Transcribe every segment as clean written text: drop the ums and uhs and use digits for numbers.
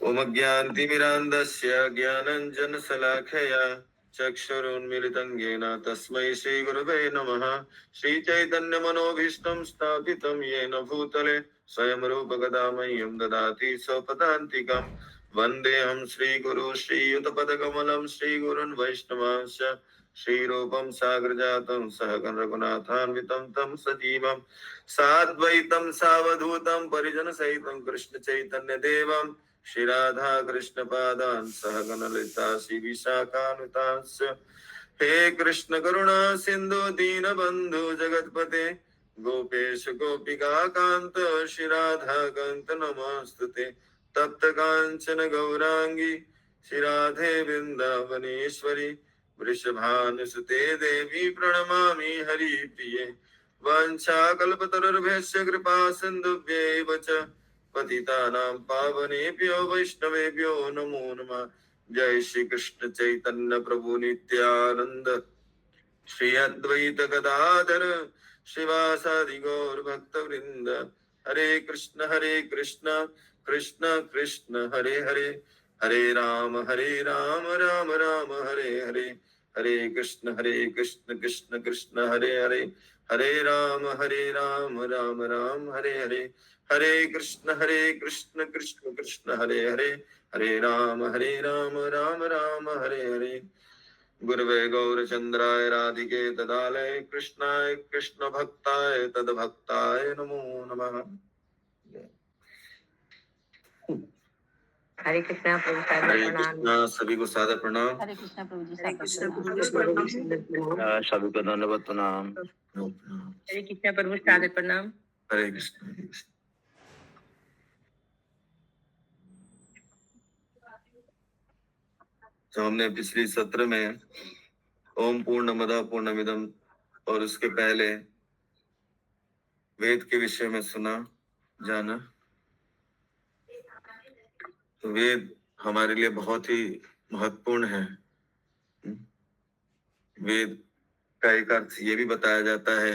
ओमज्ञानतिमिरान्धस्य ज्ञानञ्जनशलाखया चक्षुरुन्मीलितं येन तस्मै श्रीगुरवे नमः। श्रीचैतन्यमनोभीष्टं स्थापितं येन भूतले स्वयं रूपकदा मह्यं ददाति स्वपदान्तिकम्। वन्देऽहं श्रीगुरु श्रीयुतपदकमलं श्रीगुरुन् वैष्णवांश्च श्रीरूपं साग्रजातं सहगण रघुनाथान्वितं तं सजीवं साद्वैतं सावधूतं परिजनसहितं कृष्णचैतन्यदेवं श्री राधा कृष्ण पादान् सहगण ललिता श्री विशाखानुतांश्च। हे कृष्ण करुणा सिंधु दीनबंधु जगतपते गोपेश गोपिका कांत श्री राधा कांत नमस्तुते। तप्त कांचन गौरांगी श्री राधे वृंदावनेश्वरी वृषभानुसुते देवी प्रणमामि हरिप्रिये। वाञ्छाकल्पतरुर्भ्यश्च कृपा सिन्धुभ्यैव च पतितानां पावनेभ्यो वैष्णवेभ्यो नमो नमः। जय श्री कृष्ण चैतन्य प्रभु नित्यानंद श्री अद्वैत गदाधर श्रीवासादि गौर भक्त वृंद। हरे कृष्ण कृष्ण कृष्ण हरे हरे हरे राम राम राम हरे हरे। हरे कृष्ण कृष्ण कृष्ण हरे हरे हरे राम राम राम हरे हरे। हरे कृष्ण कृष्ण कृष्ण हरे हरे हरे राम राम राम हरे हरे। गुरुवे गौरचंद्राय राधिके तदालय कृष्णाय कृष्ण भक्ताय तद्भक्ताय नमो नमः। हरे कृष्णा प्रभु सादर हरे प्रणाम। कृष्णा सभी को सादर प्रणाम। हरे कृष्णा प्रभु जी हरे सादर कृष्णा प्रणाम। प्रभु सादर प्रणाम। सभी को दंडवत प्रणाम। हरे कृष्णा प्रभु सादर प्रणाम। हरे कृष्ण। तो हमने पिछली सत्र में ओम पूर्णमदः पूर्णमिदं और उसके पहले वेद के विषय में सुना जाना। तो वेद हमारे लिए बहुत ही महत्वपूर्ण है। वेद का एक अर्थ ये भी बताया जाता है,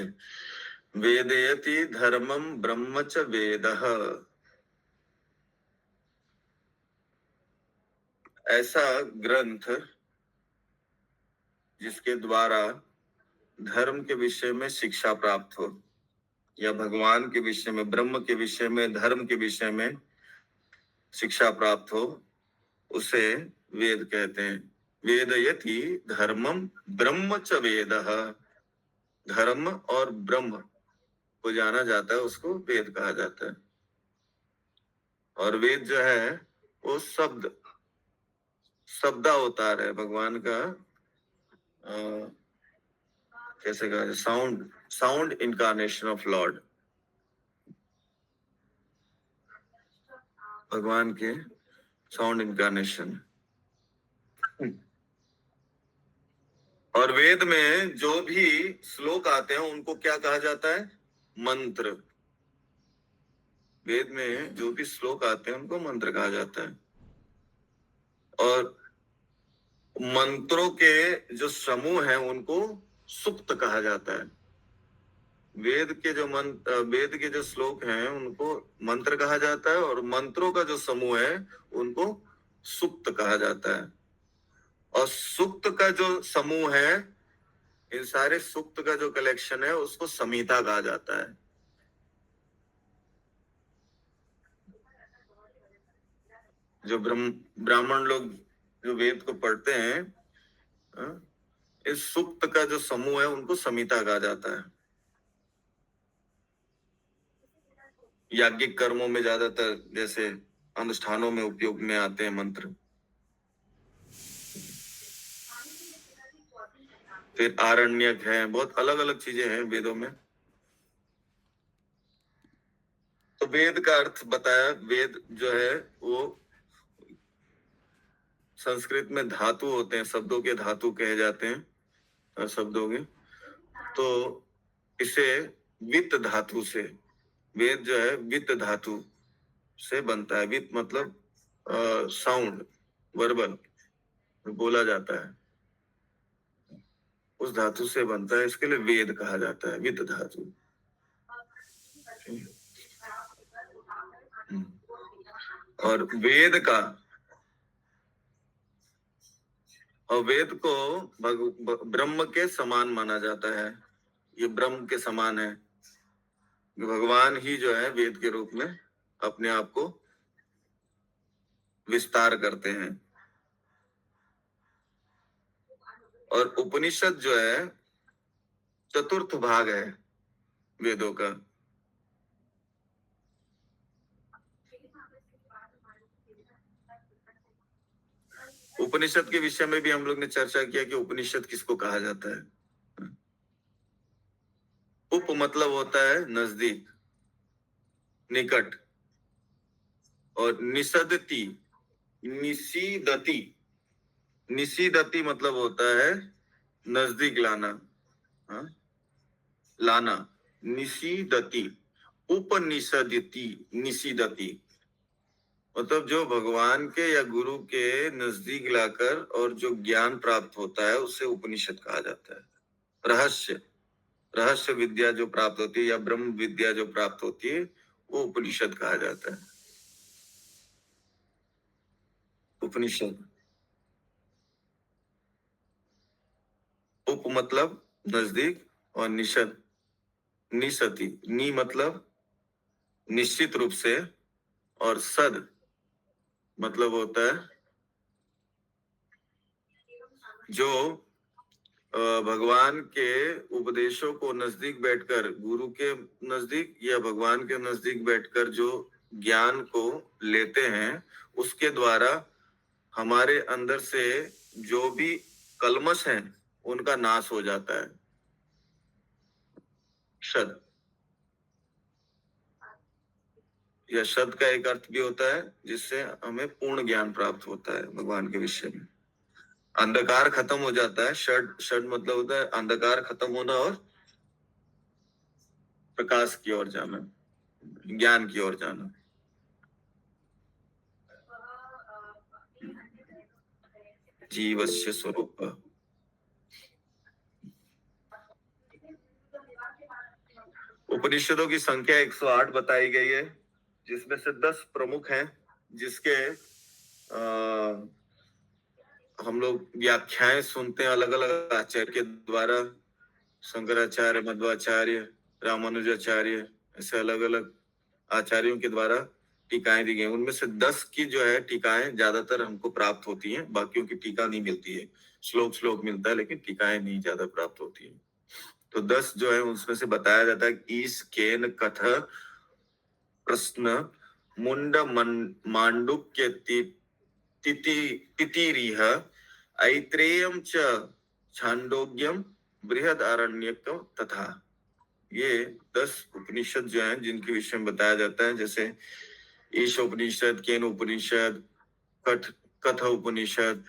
वेदयति धर्मम ब्रह्म च वेदः। ऐसा ग्रंथ जिसके द्वारा धर्म के विषय में शिक्षा प्राप्त हो, या भगवान के विषय में, ब्रह्म के विषय में, धर्म के विषय में शिक्षा प्राप्त हो, उसे वेद कहते हैं। वेदयति धर्मम ब्रह्म च वेदः। धर्म और ब्रह्म को जाना जाता है, उसको वेद कहा जाता है। और वेद जो है वो शब्दावतार है भगवान का। कैसे कहा, साउंड इनकारनेशन ऑफ लॉर्ड, भगवान के साउंड इनकारनेशन। और वेद में जो भी श्लोक आते हैं उनको क्या कहा जाता है? मंत्र। वेद में जो भी श्लोक आते हैं उनको मंत्र कहा जाता है। और मंत्रों के जो समूह हैं उनको सुक्त कहा जाता है। वेद के जो श्लोक हैं उनको मंत्र कहा जाता है, और मंत्रों का जो समूह है उनको सुक्त कहा जाता है। और सुक्त का जो समूह है, इन सारे सुक्त का जो कलेक्शन है उसको संहिता कहा जाता है। जो ब्राह्मण लोग जो वेद को पढ़ते हैं, इस सुक्त का जो समूह है उनको संहिता कहा जाता है। याज्ञिक कर्मों में ज्यादातर जैसे अनुष्ठानों में उपयोग में आते हैं मंत्र। फिर आरण्यक है, बहुत अलग अलग चीजें हैं वेदों में। तो वेद का अर्थ बताया। वेद जो है वो संस्कृत में धातु होते हैं, शब्दों के धातु कहे जाते हैं, शब्दों के। तो इसे वित्त धातु से, वेद जो है वित्त धातु से बनता है। वित्त मतलब साउंड, वर्बल, बोला जाता है, उस धातु से बनता है। इसके लिए वेद कहा जाता है, वित्त धातु। और वेद को ब्रह्म के समान माना जाता है। ये ब्रह्म के समान है, भगवान ही जो है वेद के रूप में अपने आप को विस्तार करते हैं। और उपनिषद जो है चतुर्थ भाग है वेदों का। उपनिषद के विषय में भी हम लोग ने चर्चा किया कि उपनिषद किसको कहा जाता है। उप मतलब होता है नजदीक, निकट, और निषदति, निषीदति, निषीदति मतलब होता है नजदीक लाना, हाँ? लाना, निषीदति, उपनिषदिति, निषीदति मतलब जो भगवान के या गुरु के नजदीक लाकर और जो ज्ञान प्राप्त होता है उसे उपनिषद कहा जाता है। रहस्य विद्या जो प्राप्त होती है या ब्रह्म विद्या जो प्राप्त होती है वो उपनिषद कहा जाता है। उपनिषद, उप मतलब नजदीक, और निषद, निसति, नी मतलब निश्चित रूप से, और सद मतलब होता है जो भगवान के उपदेशों को नजदीक बैठकर, गुरु के नजदीक या भगवान के नजदीक बैठकर जो ज्ञान को लेते हैं उसके द्वारा हमारे अंदर से जो भी कलमश हैं उनका नाश हो जाता है। शद, या शब्द का एक अर्थ भी होता है जिससे हमें पूर्ण ज्ञान प्राप्त होता है भगवान के विषय में। अंधकार खत्म हो जाता है। षड मतलब होता है अंधकार खत्म होना और प्रकाश की ओर जाना, ज्ञान की ओर जाना। जीवस्य स्वरूप। उपनिषदों की संख्या 108 बताई गई है, जिसमें से 10 प्रमुख हैं, जिसके हम लोग व्याख्याएं सुनते हैं अलग अलग आचार्य के द्वारा। शंकराचार्य, मध्वाचार्य, रामानुजाचार्य, ऐसे अलग अलग आचार्यों के द्वारा टीकाएं दी गई। उनमें से 10 की जो है टीकाएं ज्यादातर हमको प्राप्त होती हैं, बाकियों की टीका नहीं मिलती है। श्लोक मिलता है लेकिन टीकाएं नहीं ज्यादा प्राप्त होती है। तो 10 जो है उसमें से बताया जाता है ईस, केन, कथ, प्रश्न, मुंड, मांडुक्य, तितिरिह, ऐत्रेयम च, छांदोग्यम, बृहदारण्यकम तथा। ये 10 उपनिषद जो हैं जिनके विषय में बताया जाता है, जैसे ईश उपनिषद, केन उपनिषद, कथ उपनिषद,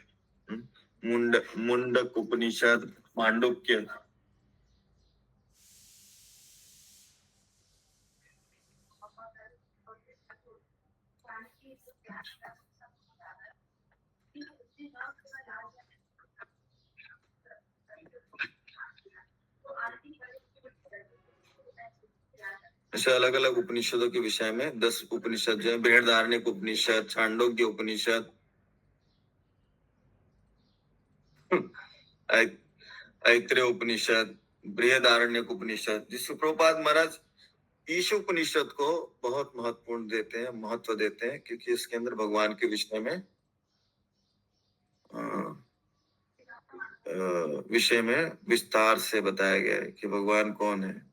मुंडक उपनिषद, मांडुक्य। ऐसे अलग अलग उपनिषदों के विषय में 10 उपनिषद जो है, बृहदारण्यक उपनिषद, छांदोग्य उपनिषद, ऐत्रेय उपनिषद, बृहदारण्यक उपनिषद, जिसको प्रभुपाद महाराज ईश उपनिषद को बहुत महत्व देते हैं क्योंकि इसके अंदर भगवान के विषय में विस्तार से बताया गया है कि भगवान कौन है।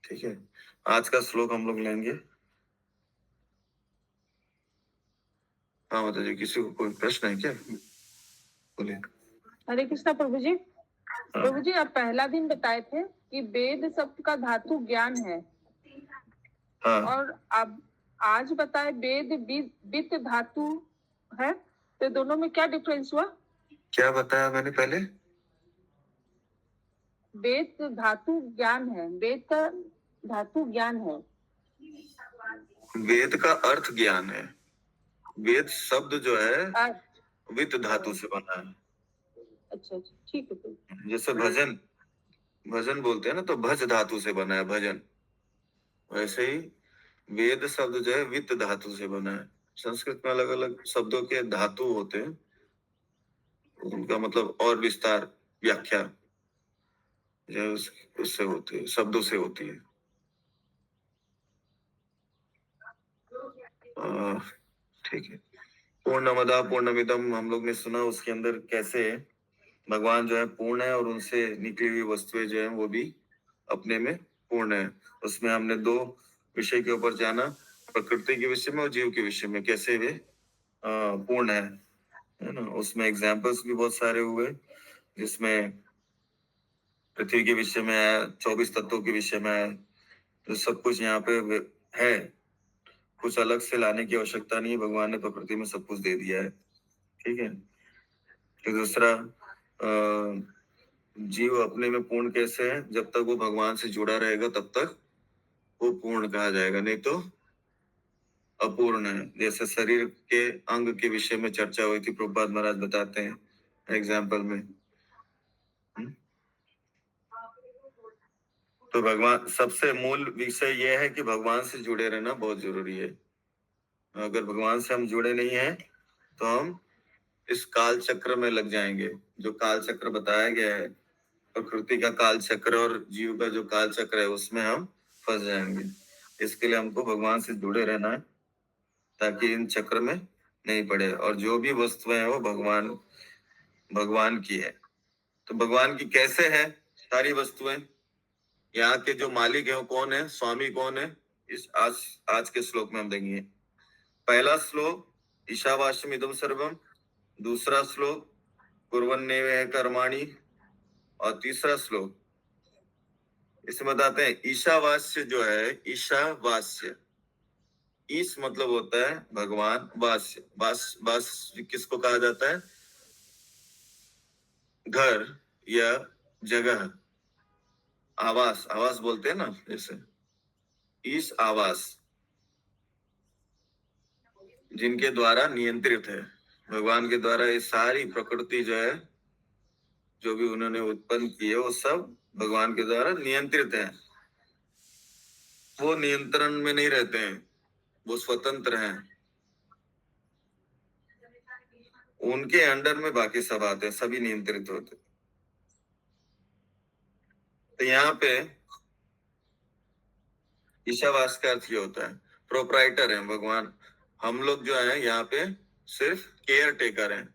ठीक है, आज का श्लोक हम लोग लेंगे। हाँ माता जी, किसी को कोई प्रश्न है क्या? बोलिए। हरे कृष्णा प्रभु जी। प्रभु जी, आप पहला दिन बताए थे कि वेद शब्द का धातु ज्ञान है। हाँ। और अब आज बताए वेद वित्त धातु है, तो दोनों में क्या डिफरेंस हुआ? क्या बताया मैंने पहले? वेद धातु ज्ञान है, वेद का धातु ज्ञान है। वेद का अर्थ ज्ञान है। वेद शब्द जो है वित्त धातु से बना है। अच्छा, ठीक है। जैसे भजन, भजन बोलते हैं ना, तो भज धातु से बना है भजन। वैसे ही वेद शब्द जो है वित्त धातु से बना है। संस्कृत में अलग अलग शब्दों के धातु होते हैं, उनका मतलब और विस्तार व्याख्या जो है उससे होती है, शब्दों से होती है। ठीक है। पूर्णमदा पूर्णमिदम हम लोग ने सुना, उसके अंदर कैसे भगवान जो है पूर्ण है और उनसे निकली हुई वस्तुएं जो है वो भी अपने में पूर्ण है। उसमें हमने दो विषय के ऊपर जाना, प्रकृति के विषय में और जीव के विषय में, कैसे वे पूर्ण है ना। उसमें एग्जाम्पल्स भी बहुत सारे हुए, जिसमें पृथ्वी के विषय में है, 24 तत्वों के विषय में है। तो सब कुछ यहाँ पे है, कुछ अलग से लाने की आवश्यकता नहीं है, भगवान ने प्रकृति में सब कुछ दे दिया है। ठीक है। फिर दूसरा, जीव अपने में पूर्ण कैसे है, जब तक वो भगवान से जुड़ा रहेगा तब तक वो पूर्ण कहा जाएगा, नहीं तो अपूर्ण है। जैसे शरीर के अंग के विषय में चर्चा हुई थी, प्रभुपाद महाराज बताते हैं एग्जाम्पल में। तो भगवान, सबसे मूल विषय यह है कि भगवान से जुड़े रहना बहुत जरूरी है। अगर भगवान से हम जुड़े नहीं हैं तो हम इस काल चक्र में लग जाएंगे। जो काल चक्र बताया गया है, प्रकृति का काल चक्र और जीव का जो काल चक्र है, उसमें हम फंस जाएंगे। इसके लिए हमको भगवान से जुड़े रहना है ताकि इन चक्र में नहीं पड़े। और जो भी वस्तुएं हैं वो भगवान की है। तो भगवान की कैसे है सारी वस्तुएं, यहाँ के जो मालिक है वो कौन है, स्वामी कौन है, इस आज के श्लोक में हम देखेंगे। पहला श्लोक ईशावास्यम इदम सर्वम, दूसरा श्लोक कुर्वन्नेव कर्माणि, और तीसरा श्लोक इसमें बताते हैं ईशावास्य जो है, ईशावास्य, ईश मतलब होता है भगवान, वास्य, वास्य किसको कहा जाता है, घर या जगह, आवास, आवास बोलते हैं ना, जैसे ईश आवास, जिनके द्वारा नियंत्रित है। भगवान के द्वारा ये सारी प्रकृति जो है, जो भी उन्होंने उत्पन्न की है, वो सब भगवान के द्वारा नियंत्रित है। वो नियंत्रण में नहीं रहते हैं, वो स्वतंत्र हैं। उनके अंडर में बाकी सब आते हैं, सभी नियंत्रित होते हैं। तो यहाँ पे ईशावास का अर्थ ये होता है प्रोप्राइटर है भगवान। हम लोग जो है यहाँ पे सिर्फ केयर टेकर हैं,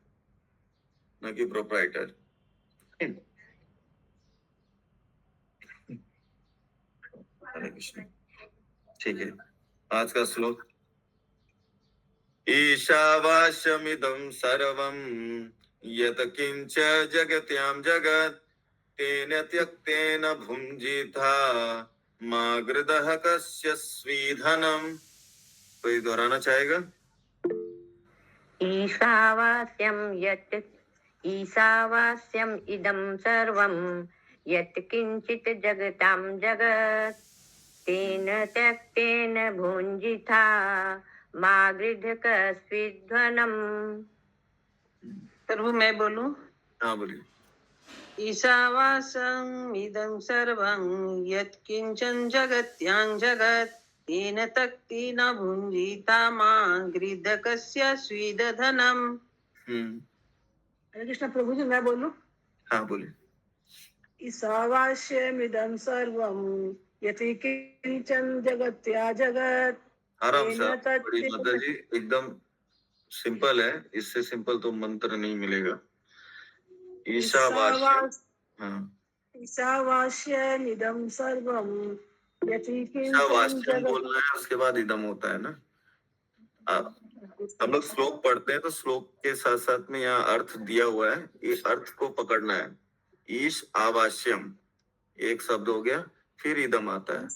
न कि प्रोप्राइटर। हरे कृष्ण। ठीक है, आज का श्लोक ईशावास्यमिदं सर्वं यत् किंच जगत्यां जगत् तेन त्यक्तेन भुंजिता मा गृदः कस्य स्वीधनम्। कोई दोहराना चाहेगा? ईशावास्यम् इदं सर्वं यत् किंचित् जगतां जगत् तेन त्यक्तेन भुंजिता मा गृधक स्विध्वनम्। प्रभु मैं बोलूं? हाँ बोलिए। ईशावासं इदं सर्वं यत् किंचन जगत्यां जगत् तेन तक्ति न भुंजिता मा गृधकस्य स्वीदधनम्। हरे कृष्ण। प्रभु जी मैं बोलूं? हाँ बोलिए। ईशावास्यमिदं सर्वं यत् किंचन जगत्या जगत् आराम से, तेन बड़ी माता जी, एकदम सिंपल है, इससे सिंपल तो मंत्र नहीं मिलेगा। ईशावास्य, हाँ, ईशावास्यमिदं सर्वं यत् किंचन ईशावास्यम जगत्। बोलना है, उसके बाद इदम होता है ना। आप हम लोग श्लोक पढ़ते हैं तो श्लोक के साथ साथ में यहाँ अर्थ दिया हुआ है, इस अर्थ को पकड़ना है। ईश आवास्यम एक शब्द हो गया, फिर इदम आता है।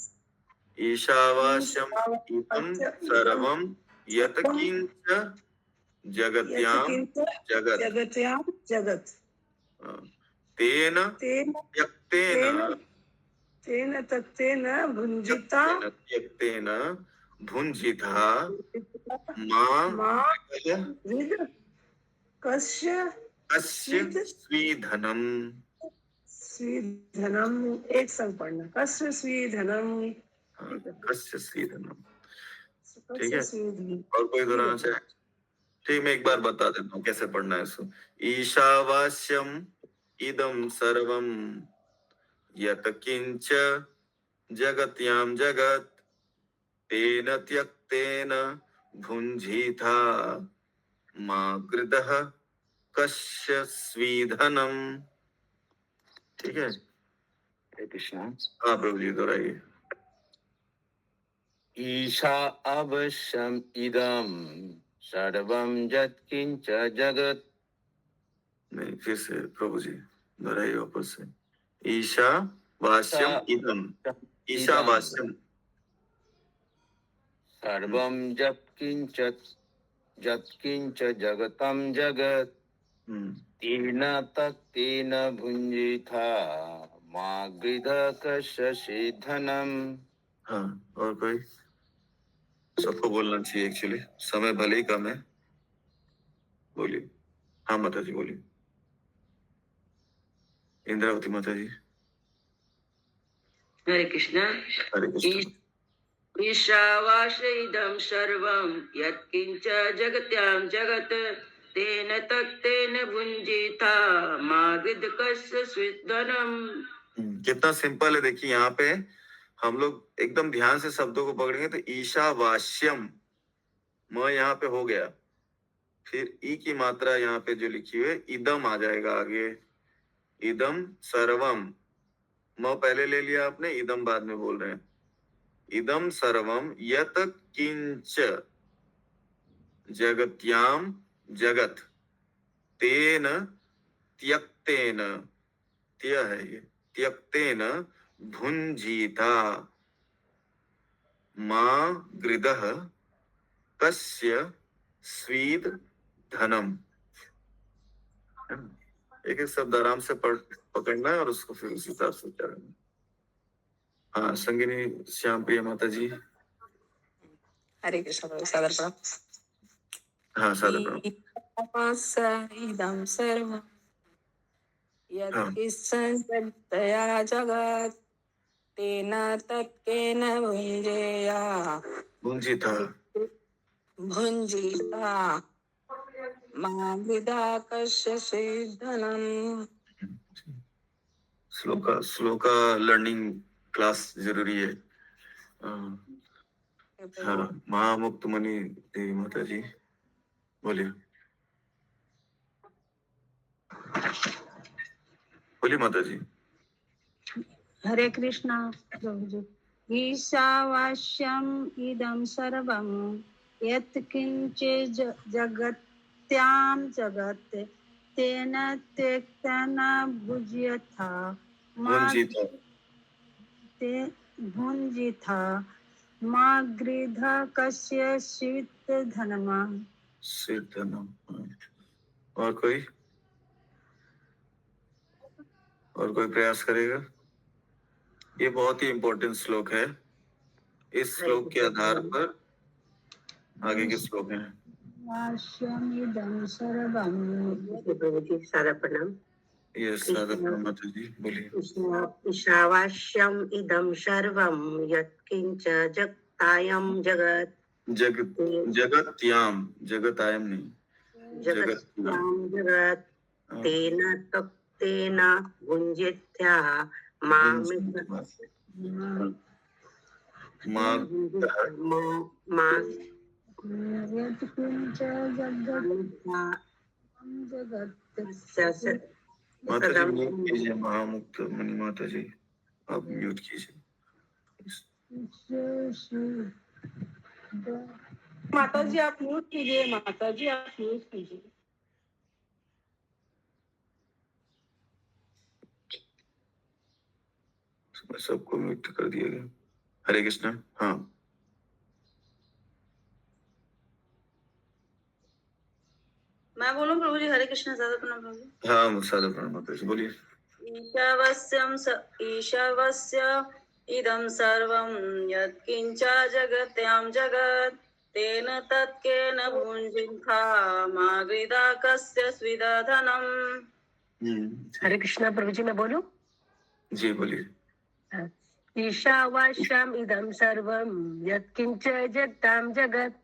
ईशावास्यम इदम सर्वम यत् किंच जगत्याम जगत् तेन त्यक्तेन भुंजिता मा कस्य कस्य स्वीधनम्। स्वीधनम एक संग पढ़ना, कस्य स्वीधनम, हाँ, कस्य स्वीधनम। ठीक कस्य है, स्वीधनम। और कोई दोहराना चाहे? ठीक, मैं एक बार बता देता हूँ कैसे पढ़ना है इसको। ईशावास्यम इदम सर्वम यत किंच जगत्याम जगत तेन त्यक्तेन भुंजीथा मा गृदः कस्य स्वीधनम। ठीक है, हरे कृष्णा। हाँ प्रभु जी दोहराइए। ईशा अवश्यम इदम सर्वम यत्किंच जगत। नहीं, फिर से प्रभु जी दोहराइए वापस से। ईशा वास्यम इदम, ईशा वास्यम सर्वम यत्किंच यत्किंच जगतम जगत तेन तत्तेन भुंजीथा मा गृधः कस्य स्वीधनम। हाँ, और कोई? सबको बोलना चाहिए एक्चुअली, समय भले ही कम है। बोलिए। हाँ माता जी बोलिए। इंद्रावती माता जी। हरे कृष्ण। हरे कृष्ण। ईशावास इदं सर्वं यत्किंच जगत्यां जगत् तेन तत्तेन भुंजीथा मा गृधकस्य स्वीधनम। कितना सिंपल है, देखिए यहाँ पे हम लोग एकदम ध्यान से शब्दों को पकड़ेंगे तो ईशावास्यम, म यहाँ पे हो गया, फिर ई की मात्रा यहाँ पे जो लिखी हुई है इदम आ जाएगा आगे, इदम सर्वम, म पहले ले लिया आपने, इदम बाद में बोल रहे हैं। इदम सर्वम यत किंच जगत्याम जगत तेन त्यक्तेन, त्य है ये, त्यक्तेन भुंजीता मा गृदः कस्य स्वीद धनम। एक एक शब्द आराम से पकड़ना है और उसको फिर उसी हिसाब से उच्चारण। हाँ संगिनी श्याम प्रिय माता जी। हरे कृष्ण। सादर प्रणाम। हाँ सादर प्रणाम। इदं सर्वं हाँ, यत्किंचया जगत् तेन तत्केन भुञ्जेया भुंजीथा भुञ्जीता मा गृधः कस्य स्वीधनम। श्लोका लर्निंग क्लास जरूरी है। हाँ, महामुक्त मणि देवी माता जी बोलिए। बोलिए माता जी। हरे कृष्णा प्रभु जी। ईशावास्यम इदं सर्वं यत्किंचित् जगत्यां जगत् तेन त्यक्तेन भुज्यथा मा भुंजीथा, ते भुञ्जीथा मा गृधः कस्य स्वीधनम। स्वीधनम। और कोई? और कोई प्रयास करेगा? ये बहुत ही इम्पोर्टेंट श्लोक है, इस श्लोक के आधार पर आगे के श्लोक हैं। वास्यमिदं सर्वं। प्रभु जी सारा प्रणाम। ये सादा प्रणाम माता जी बोलिए। ईशावास्यम इदं सर्वं यत्किंच जगतायं जगत् जगत, जगत्याम, जगतायम नहीं, जगत्यां जगत् तेन तत्तेन भुञ्जीथा मा यत्किंच जगत् माता जी म्यूट कीजिए, महामुक्त मणि माता जी आप म्यूट कीजिए। माता जी आप म्यूट कीजिए, माता जी आप म्यूट कीजिए। सबको म्यूट कर दिया गया। हरे कृष्णा। हाँ मैं बोलूं प्रभु जी? हरे कृष्ण। सादर प्रणाम प्रभु जी। हाँ सादा प्रणाम माता जी बोलिए। ईशावस्य इदं सर्वं यत्किंच जगत्यां जगत् तेन तत्केन भुञ्जीथा मा गृधः कस्य स्वीधनम। हरे कृष्णा प्रभु जी मैं बोलूं? जी बोलिए। ईशावास्यम् इदं सर्वं यत्किञ्च जगतां जगत्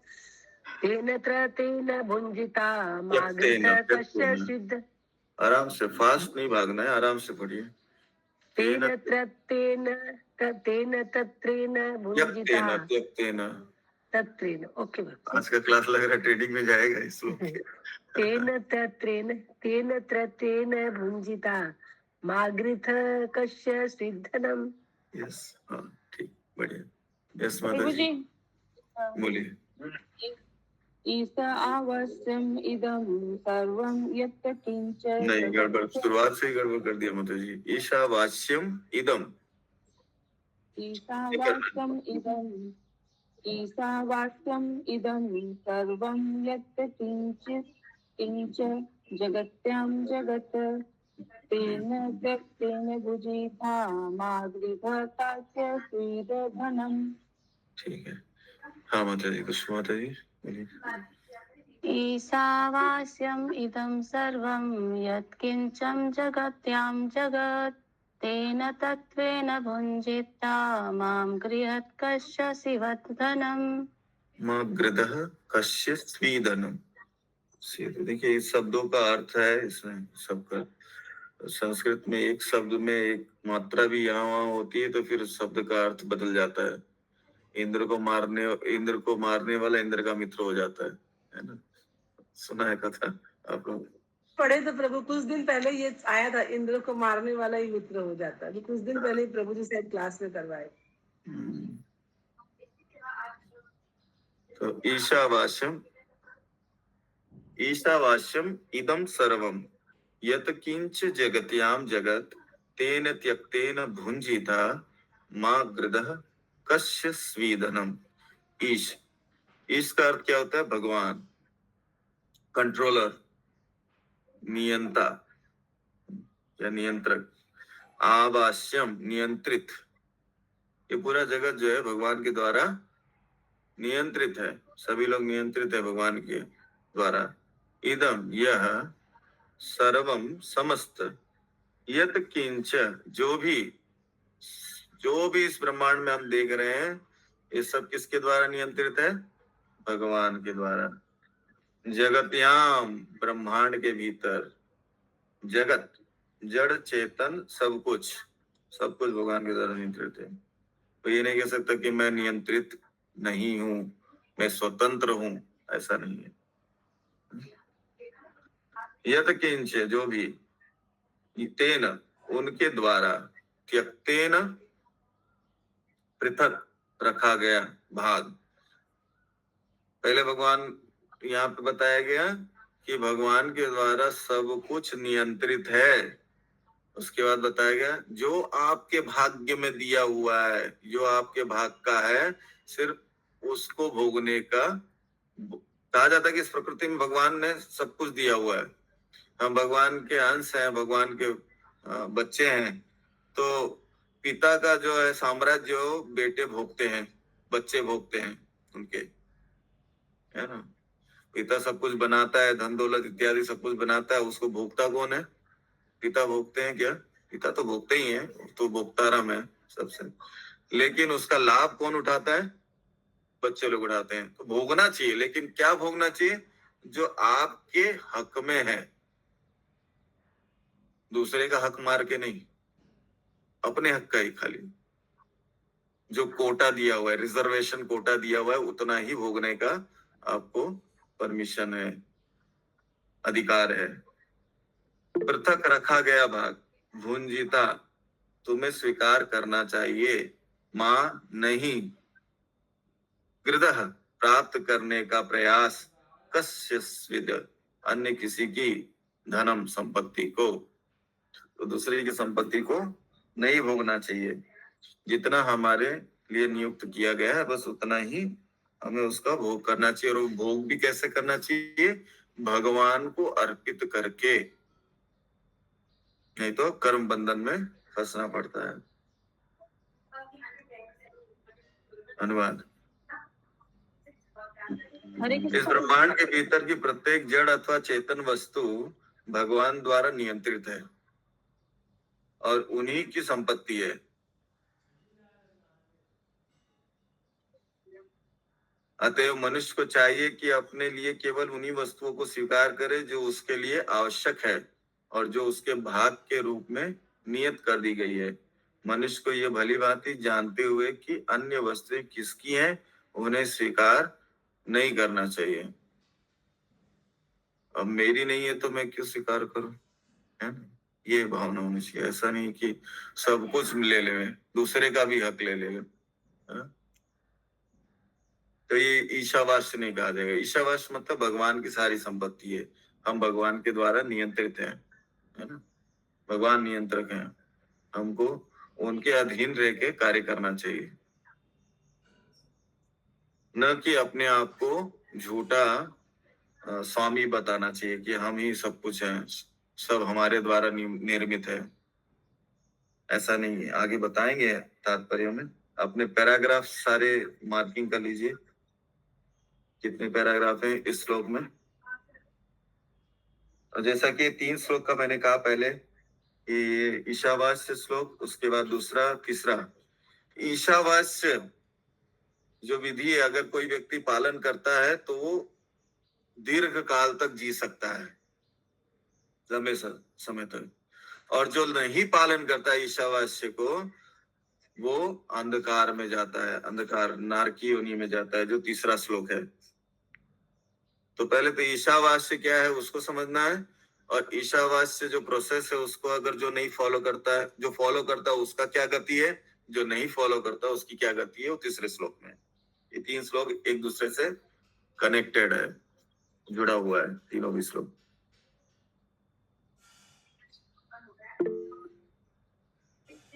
तेन तेन भुञ्जिता त्यक्तेन, मागृथ कस्य त्यक्तेन। सिद्ध आराम से, फास्ट नहीं भागना है, आराम से पढ़िए। तेन तेन तेन तत्रेन भुञ्जिता त्यक्तेन, त्यक्तेन। तत्रेन। ओके आज का क्लास लग रहा है ट्रेडिंग में जाएगा इस लोग के। तेन तेन भुञ्जिता मागृथ कस्य सिद्धनम्। यस, हाँ ठीक, बढ़िया। यस माता प्रभु जी, जी बोलिए। ईश आवश्यम इदं सर्वं यत् किंच नहीं, गड़बड़, जगत् शुरुआत से ही गड़बड़ कर दिया माता जी। ईशावास्यम इदम, ईशावास्यम इदं ईशावास्यम इदं सर्वं यत् किंच जगत्यां जगत् तेन त्यक्तेन भुजिता मागृभकास्य स्वीदधनम्। ठीक है। हाँ माता जी, कुछ माता जी बोलिए। ईशावास्यम् इदं सर्वं यत्किञ्चं जगत्यां जगत् तेन तत्त्वेन भुञ्जिता मां गृहत् कस्य शिवधनम्। माँ गृदः कश्य स्वीदनम। देखिए, इस शब्दों का अर्थ है इसमें सबका। संस्कृत में एक शब्द में एक मात्रा भी यहाँ वहाँ होती है तो फिर शब्द का अर्थ बदल जाता है। इंद्र को मारने वाला इंद्र का मित्र हो जाता है ना। सुना है कथा आप लोग? पढ़े तो प्रभु कुछ दिन पहले ये आया था, इंद्र को मारने वाला ही मित्र हो जाता है। कुछ दिन पहले ही प्रभु जी शायद क्लास में करवाए। तो ईशावास्यम इदम सर्वम यत किंच जगत्याम जगत तेन त्यक्तेन भुंजिता माँ गृदः कस्य स्वीदनम। ईश का अर्थ क्या होता है? भगवान, कंट्रोलर, नियंता या नियंत्रक। आवास्यम, नियंत्रित। ये पूरा जगत जो है भगवान के द्वारा नियंत्रित है। सभी लोग नियंत्रित है भगवान के द्वारा। इदम, यह, सर्वम, समस्त, यत किंच, जो भी इस ब्रह्मांड में हम देख रहे हैं, ये सब किसके द्वारा नियंत्रित है? भगवान के द्वारा। जगत्याम, ब्रह्मांड के भीतर। जगत, जड़ चेतन, सब कुछ भगवान के द्वारा नियंत्रित है। तो ये नहीं कह सकता कि मैं नियंत्रित नहीं हूं, मैं स्वतंत्र हूं, ऐसा नहीं है। यत किंच, जो भी, तेन, उनके द्वारा, त्यक्तेन, पृथक रखा गया, भाग। पहले भगवान, यहाँ पे बताया गया कि भगवान के द्वारा सब कुछ नियंत्रित है। उसके बाद बताया गया जो आपके भाग्य में दिया हुआ है, जो आपके भाग का है, सिर्फ उसको भोगने का। कहा जाता है कि इस प्रकृति में भगवान ने सब कुछ दिया हुआ है। हम भगवान के अंश हैं, भगवान के बच्चे हैं। तो पिता का जो है साम्राज्य, बेटे भोगते हैं, बच्चे भोगते हैं उनके, है ना। पिता सब कुछ बनाता है, धन दौलत इत्यादि सब कुछ बनाता है, उसको भोगता कौन है? पिता भोगते हैं क्या? पिता तो भोगते ही हैं, तो भोक्ताराम है सबसे। लेकिन उसका लाभ कौन उठाता है? बच्चे लोग उठाते हैं। तो भोगना चाहिए, लेकिन क्या भोगना चाहिए? जो आपके हक में है, दूसरे का हक मार के नहीं, अपने हक का ही खाली। जो कोटा दिया हुआ है, रिजर्वेशन कोटा दिया हुआ है, उतना ही भोगने का आपको परमिशन है, अधिकार है। पृथक रखा गया भाग, भुंजिता, तुम्हें स्वीकार करना चाहिए। माँ, नहीं, गृदः, प्राप्त करने का प्रयास, कस्य स्विद, अन्य किसी की धनम, संपत्ति को। तो दूसरे की संपत्ति को नहीं भोगना चाहिए। जितना हमारे लिए नियुक्त किया गया है, बस उतना ही हमें उसका भोग करना चाहिए। और भोग भी कैसे करना चाहिए? भगवान को अर्पित करके, नहीं तो कर्म बंधन में फंसना पड़ता है। धन्यवाद। हरे इस कृष्ण। ब्रह्मांड के भीतर की प्रत्येक जड़ अथवा चेतन वस्तु भगवान द्वारा नियंत्रित है। और उन्हीं की संपत्ति है। अतएव मनुष्य को चाहिए कि अपने लिए केवल उन्हीं वस्तुओं को स्वीकार करे जो उसके लिए आवश्यक है और जो उसके भाग के रूप में नियत कर दी गई है। मनुष्य को यह भली भांति जानते हुए कि अन्य वस्तुएं किसकी हैं, उन्हें स्वीकार नहीं करना चाहिए। अब मेरी नहीं है तो मैं क्यों स्वीकार करूं, है ना? ये भावना होनी चाहिए। ऐसा नहीं कि सब कुछ ले ले, दूसरे का भी हक ले ले, है ना? तो ये ईशावास्य नहीं कहा जाएगा। ईशावास्य मतलब भगवान की सारी संपत्ति है, हम भगवान के द्वारा नियंत्रित हैं, है ना? भगवान नियंत्रक हैं, हमको उनके अधीन रह के कार्य करना चाहिए, न कि अपने आप को झूठा स्वामी बताना चाहिए कि हम ही सब कुछ हैं, सब हमारे द्वारा निर्मित है। ऐसा नहीं है, आगे बताएंगे तात्पर्य में। अपने पैराग्राफ सारे मार्किंग कर लीजिए, कितने पैराग्राफ हैं इस श्लोक में। और जैसा कि 3 श्लोक का मैंने कहा पहले कि ईशावास्य श्लोक, उसके बाद दूसरा, तीसरा। ईशावास्य जो विधि है, अगर कोई व्यक्ति पालन करता है तो वो दीर्घ काल तक जी सकता है, लंबे समय तक। और जो नहीं पालन करता है ईशावास्य को, वो अंधकार में जाता है, अंधकार नारकी योनि में जाता है, जो तीसरा श्लोक है। तो पहले तो ईशावास्य क्या है उसको समझना है, और ईशावास्य जो प्रोसेस है उसको अगर जो नहीं फॉलो करता है, जो फॉलो करता है उसका क्या गति है, जो नहीं फॉलो करता उसकी क्या गति है, वो तीसरे श्लोक में। ये 3 श्लोक एक दूसरे से कनेक्टेड है, जुड़ा हुआ है तीनों भी श्लोक।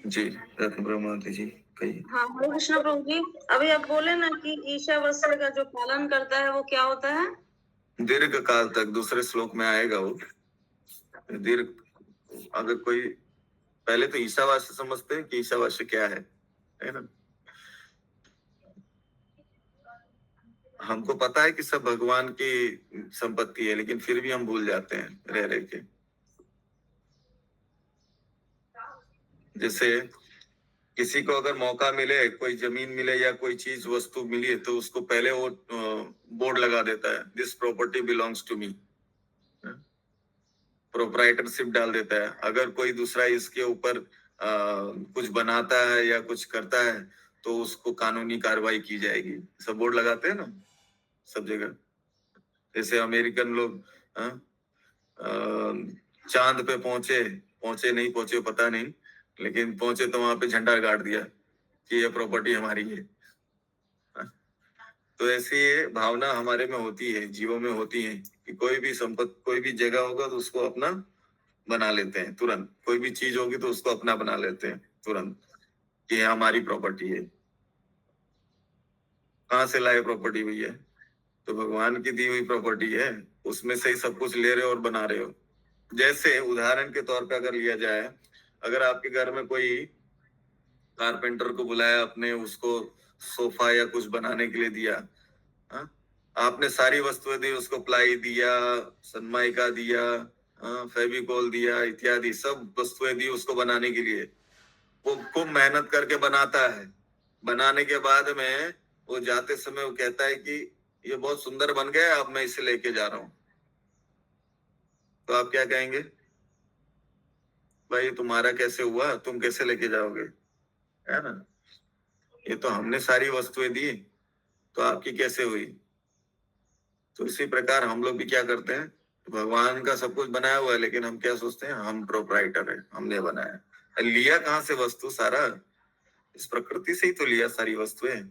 जी ब्रह्मावती जी कहिए। हाँ, हरे कृष्ण प्रभु जी। अभी आप बोले ना कि ईशावास्य का जो पालन करता है वो क्या होता है? दीर्घ काल तक, दूसरे श्लोक में आएगा वो। दीर्घ, अगर कोई पहले तो ईशावास्य समझते हैं कि ईशावास्य क्या है ना? हमको पता है कि सब भगवान की संपत्ति है, लेकिन फिर भी हम भूल जाते हैं रह रह के। जैसे किसी को अगर मौका मिले, कोई जमीन मिले या कोई चीज वस्तु मिली, तो उसको पहले वो बोर्ड लगा देता है, this property belongs to me, proprietorship डाल देता है। अगर कोई दूसरा इसके ऊपर कुछ बनाता है या कुछ करता है तो उसको कानूनी कार्रवाई की जाएगी। सब बोर्ड लगाते हैं ना सब जगह। जैसे अमेरिकन लोग चांद पे पहुंचे नहीं पहुंचे पता नहीं, लेकिन पहुंचे तो वहां पे झंडा गाड़ दिया कि ये प्रॉपर्टी हमारी है। तो ऐसी भावना हमारे में होती है, जीवों में होती है कि कोई भी संपत्ति, कोई भी जगह होगा तो उसको अपना बना लेते हैं तुरंत। कोई भी चीज होगी तो उसको अपना बना लेते हैं तुरंत कि ये हमारी प्रॉपर्टी है। कहाँ से लाए प्रॉपर्टी भैया? तो भगवान की दी हुई प्रॉपर्टी है, उसमें से ही सब कुछ ले रहे हो और बना रहे हो। जैसे उदाहरण के तौर पे अगर लिया जाए, अगर आपके घर में कोई कारपेंटर को बुलाया, आपने उसको सोफा या कुछ बनाने के लिए दिया, हा? आपने सारी वस्तुएं दी उसको, प्लाई दिया, सनमाइका दिया, फेविकोल दिया, इत्यादि सब वस्तुएं दी उसको बनाने के लिए। वो खूब मेहनत करके बनाता है। बनाने के बाद में वो जाते समय वो कहता है कि ये बहुत सुंदर बन गया, अब मैं इसे लेके जा रहा हूं। तो आप क्या कहेंगे? भाई तुम्हारा कैसे हुआ, तुम कैसे लेके जाओगे, है ना? ये तो हमने सारी वस्तुएं दी, तो आपकी कैसे हुई? तो इसी प्रकार हम लोग भी क्या करते हैं, भगवान का सब कुछ बनाया हुआ है, लेकिन हम क्या सोचते हैं, हम प्रोप्राइटर है, हमने बनाया। लिया कहाँ से वस्तु? सारा इस प्रकृति से ही तो लिया सारी वस्तुएं।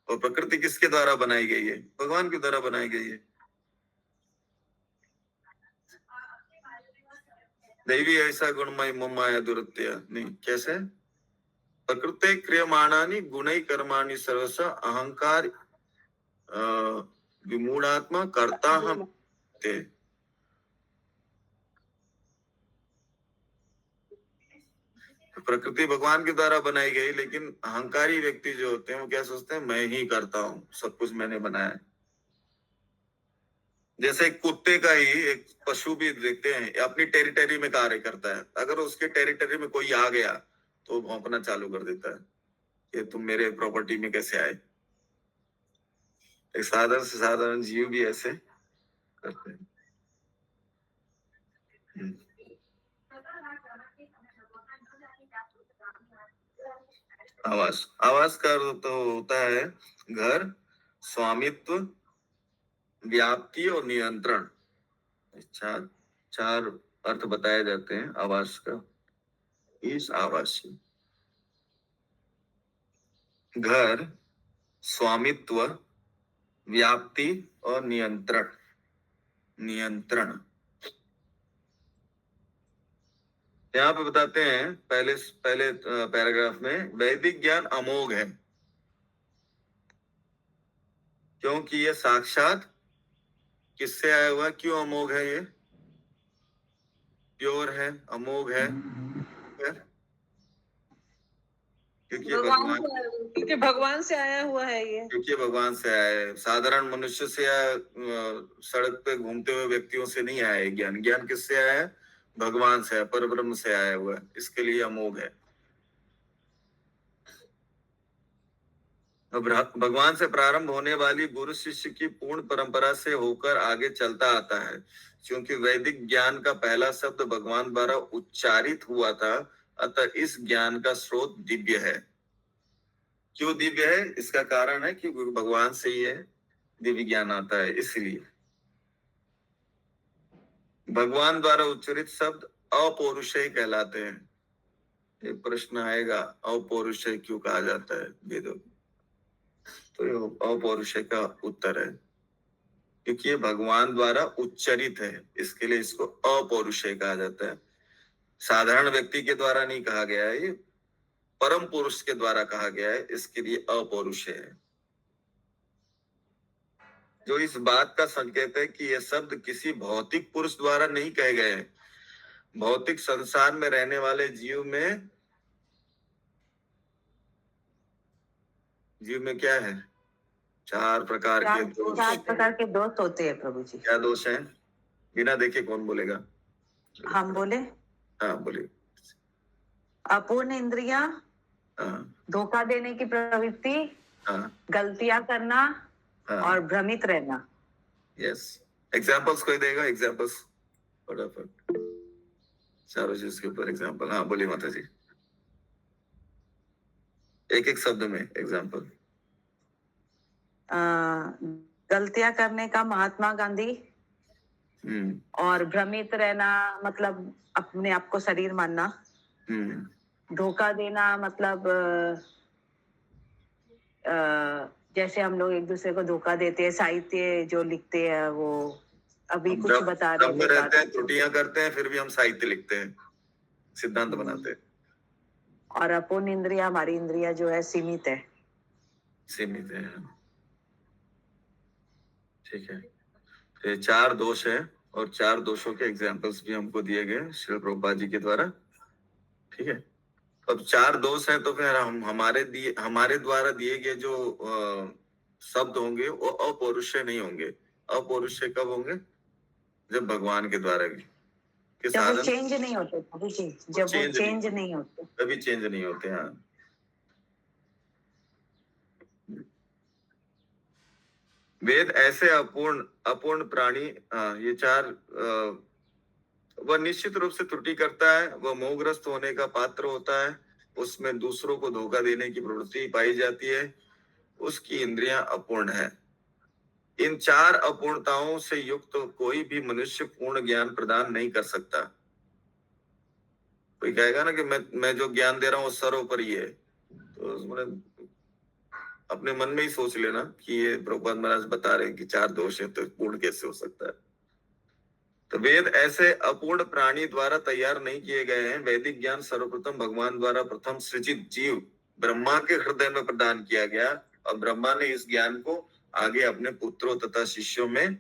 और प्रकृति किसके द्वारा बनाई गई है? भगवान के द्वारा बनाई गई है। दैवी ऐसा गुणमय ममाया दुरत्या नहीं, कैसे? प्रकृति क्रियमाणानि गुणै कर्माणि सर्वश अहंकार विमूढ़ात्मा कर्ता हम ते। प्रकृति भगवान के द्वारा बनाई गई, लेकिन अहंकारी व्यक्ति जो होते हैं वो क्या सोचते हैं, मैं ही करता हूँ, सब कुछ मैंने बनाया है। जैसे कुत्ते का ही एक पशु भी देखते हैं, अपनी टेरिटरी में कार्य करता है। अगर उसके टेरिटरी में कोई आ गया तो भौंकना चालू कर देता है कि तुम मेरे प्रॉपर्टी में कैसे आए। एक साधारण से साधारण जीव भी ऐसे करते हैं। आवास, आवास का अर्थ तो होता है घर, स्वामित्व, व्याप्ति और नियंत्रण। चार अर्थ बताए जाते हैं आवास का। इस आवास घर, स्वामित्व, व्याप्ति और नियंत्रण। नियंत्रण यहाँ पे बताते हैं पहले पैराग्राफ में, वैदिक ज्ञान अमोघ है क्योंकि ये साक्षात किससे आया हुआ। क्यों अमोघ है? ये प्योर है, अमोघ है क्योंकि भगवान से आया हुआ है ये। क्योंकि भगवान से आया है, साधारण मनुष्य से या सड़क पे घूमते हुए व्यक्तियों से नहीं आया है ज्ञान। ज्ञान किससे आया है? भगवान से, परब्रह्म से आया हुआ है, इसके लिए अमोघ है। भगवान से प्रारंभ होने वाली गुरु शिष्य की पूर्ण परंपरा से होकर आगे चलता आता है। क्योंकि वैदिक ज्ञान का पहला शब्द भगवान द्वारा उच्चारित हुआ था, अतः इस ज्ञान का स्रोत दिव्य है। क्यों दिव्य है? इसका कारण है कि भगवान से ही है दिव्य ज्ञान आता है। इसलिए भगवान द्वारा उच्चारित शब्द अपौरुषेय कहलाते हैं। एक प्रश्न आएगा, अपौरुषेय क्यों कहा जाता है वेदों में? तो ये अपौरुषेय का उत्तर है क्योंकि ये भगवान द्वारा उच्चारित है, इसके लिए इसको अपौरुषेय कहा जाता है। साधारण व्यक्ति के द्वारा नहीं कहा गया है, ये परम पुरुष के द्वारा कहा गया है, इसके लिए अपौरुषेय है। जो इस बात का संकेत है कि ये शब्द किसी भौतिक पुरुष द्वारा नहीं कहे गए हैं। भौतिक संसार में रहने वाले जीव में क्या है? चार प्रकार के दोष होते हैं प्रभु जी। क्या दोष हैं? बिना देखे कौन बोलेगा? हम बोले? हाँ बोलिए। अपूर्ण इंद्रिया, धोखा देने की प्रवृत्ति, गलतियां करना और भ्रमित रहना। यस। एग्जाम्पल्स कोई देगा? एग्जाम्पल्स फटाफट, चारों चीज के ऊपर एग्जाम्पल। हाँ बोलिए माता जी, एक एक शब्द में एग्जाम्पल। गलतियां करने का महात्मा गांधी, और भ्रमित रहना मतलब अपने आप को शरीर मानना, धोखा देना मतलब जैसे हम लोग एक दूसरे को धोखा देते हैं, साहित्य जो लिखते हैं वो अभी कुछ बता रहे हैं, त्रुटियां करते हैं, फिर भी हम साहित्य लिखते हैं, सिद्धांत बनाते हैं। और अपूर्ण इंद्रिया, हमारी इंद्रिया जो है सीमित है। ठीक है। तो चार दोष है और चार दोषों के एग्जाम्पल्स भी हमको दिए गए श्रील प्रभुपाद जी के द्वारा। ठीक है। अब चार दोष हैं तो फिर हम हमारे द्वारा दिए गए जो शब्द होंगे वो अपौरुषेय नहीं होंगे। अपौरुषेय कब होंगे? जब भगवान के द्वारा भी जब वो चेंज नहीं होते, जब वो चेंज नहीं होते, कभी चेंज नहीं होते। हाँ, वेद ऐसे अपूर्ण प्राणी, ये चार, वह निश्चित रूप से त्रुटि करता है, वह मोहग्रस्त होने का पात्र होता है, उसमें दूसरों को धोखा देने की प्रवृत्ति पाई जाती है, उसकी इंद्रियां अपूर्ण है। इन चार अपूर्णताओं से युक्त कोई भी मनुष्य पूर्ण ज्ञान प्रदान नहीं कर सकता। कोई कहेगा ना कि मैं जो ज्ञान दे रहा हूँ सर्वोपरि है, तो उसमें अपने मन में ही सोच लेना कि ये प्रभुपाद महाराज बता रहे हैं कि चार दोष है, तो पूर्ण कैसे हो सकता है? तो वेद ऐसे अपूर्ण प्राणी द्वारा तैयार नहीं किए गए हैं। वैदिक ज्ञान सर्वप्रथम भगवान द्वारा प्रथम सृजित जीव ब्रह्मा के हृदय में प्रदान किया गया और ब्रह्मा ने इस ज्ञान को आगे अपने पुत्रों तथा शिष्यों में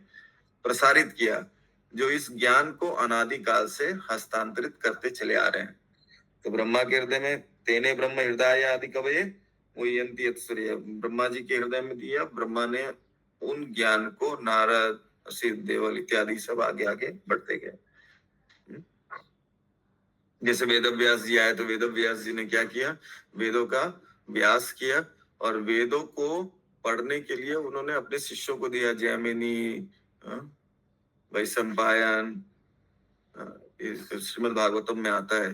प्रसारित किया, जो इस ज्ञान को अनादिकाल से हस्तांतरित करते चले आ रहे हैं। तो ब्रह्मा के हृदय में तेने ब्रह्म हृदय आदि कवये ब्रह्मा जी के हृदय में दिया। ब्रह्मा ने उन ज्ञान को नारद, असित, देवल इत्यादि सब आगे आगे बढ़ते गए। जैसे वेदव्यास जी आए तो वेदव्यास जी ने क्या किया, वेदों का व्यास किया और वेदों को पढ़ने के लिए उन्होंने अपने शिष्यों को दिया, जैमिनी, वैशंपायन। श्रीमद् भागवतम में आता है,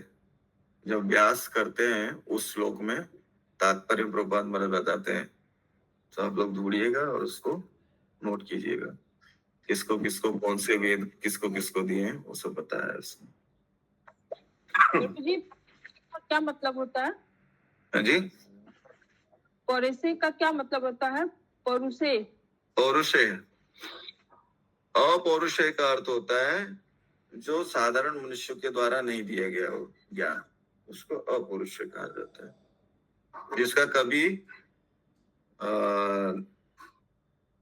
जब व्यास करते हैं उस श्लोक में तात्पर्य प्रपात मर बताते हैं, तो आप लोग ढूंढिएगा और उसको नोट कीजिएगा, किसको किसको कौन से वेद किसको किसको दिए हैं वो सब बताया है उसमें। जी क्या मतलब होता है? हाँ जी, पौरुषे का क्या मतलब होता है? पौरुषे पौरुषेय, अपौरुषेय का अर्थ होता है जो साधारण मनुष्य के द्वारा नहीं दिया गया हो ज्ञान, उसको अपौरुषेय कहा जाता है, जिसका कभी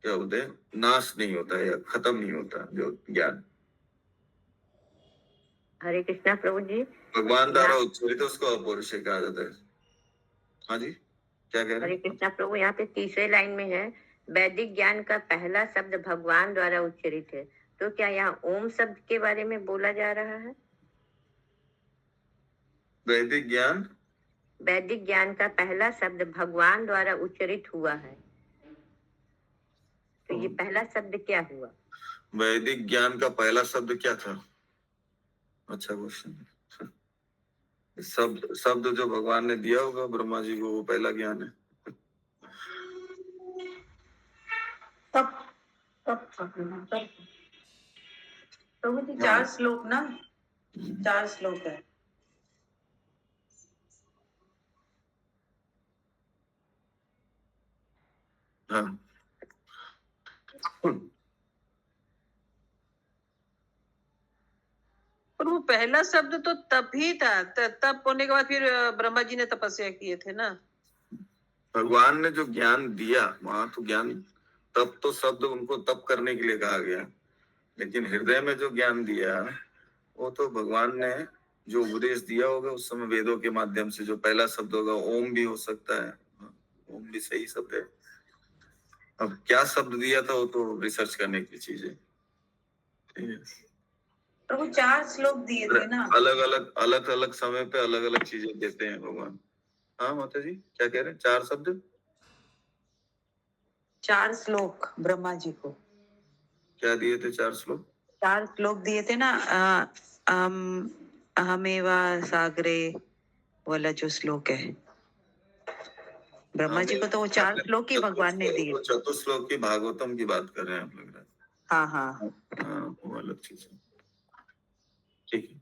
क्या बोलते हैं, नाश नहीं होता है या खत्म नहीं होता जो ज्ञान। हरे कृष्णा प्रभु जी। भगवान द्वारा उच्चरित तो उसको अपौरुषेय कहा जाता है। हाँ जी, क्या कह रहे हरे हैं? कृष्णा प्रभु, यहाँ पे तीसरे लाइन में है, वैदिक ज्ञान का पहला शब्द भगवान द्वारा उच्चरित है, तो क्या यहाँ ओम शब्द के बारे में बोला जा रहा है? वैदिक ज्ञान, वैदिक ज्ञान का पहला शब्द भगवान द्वारा उच्चरित हुआ है, तो ये पहला शब्द क्या हुआ? वैदिक ज्ञान का पहला शब्द क्या था? अच्छा क्वेश्चन। शब्द शब्द जो भगवान ने दिया होगा ब्रह्मा जी को, वो पहला ज्ञान है। तब तब तब प्रभु जी 4 श्लोक ना, 4 श्लोक है। हाँ, पर वो पहला शब्द तो तब ही था, तब होने के बाद फिर ब्रह्मा जी ने तपस्या किए थे ना। भगवान ने जो ज्ञान दिया वहां तो ज्ञान, तब तो शब्द उनको तप करने के लिए कहा गया, लेकिन हृदय में जो ज्ञान दिया वो तो भगवान ने जो उपदेश दिया होगा उस समय वेदों के माध्यम से, जो पहला शब्द होगा ओम भी हो सकता है, ओम भी सही शब्द है। अब क्या शब्द दिया था वो तो रिसर्च करने की चीज है, ठीक है। प्रभु 4 श्लोक दिए थे ना। अलग अलग समय पे अलग अलग चीजें देते हैं भगवान। हाँ माता जी क्या कह रहे हैं? 4 शब्द, 4 श्लोक ब्रह्मा जी को क्या दिए थे? 4 श्लोक, 4 श्लोक दिए थे ना। अहमेवा सागरे वाला जो श्लोक है, ब्रह्मा जी को तो वो 4 श्लोक ही भगवान ने दिए। चतुश्लोक की भागवतम की बात कर रहे हैं आप, लग रहा है। हाँ हाँ हाँ, वो अलग चीज है, ठीक है।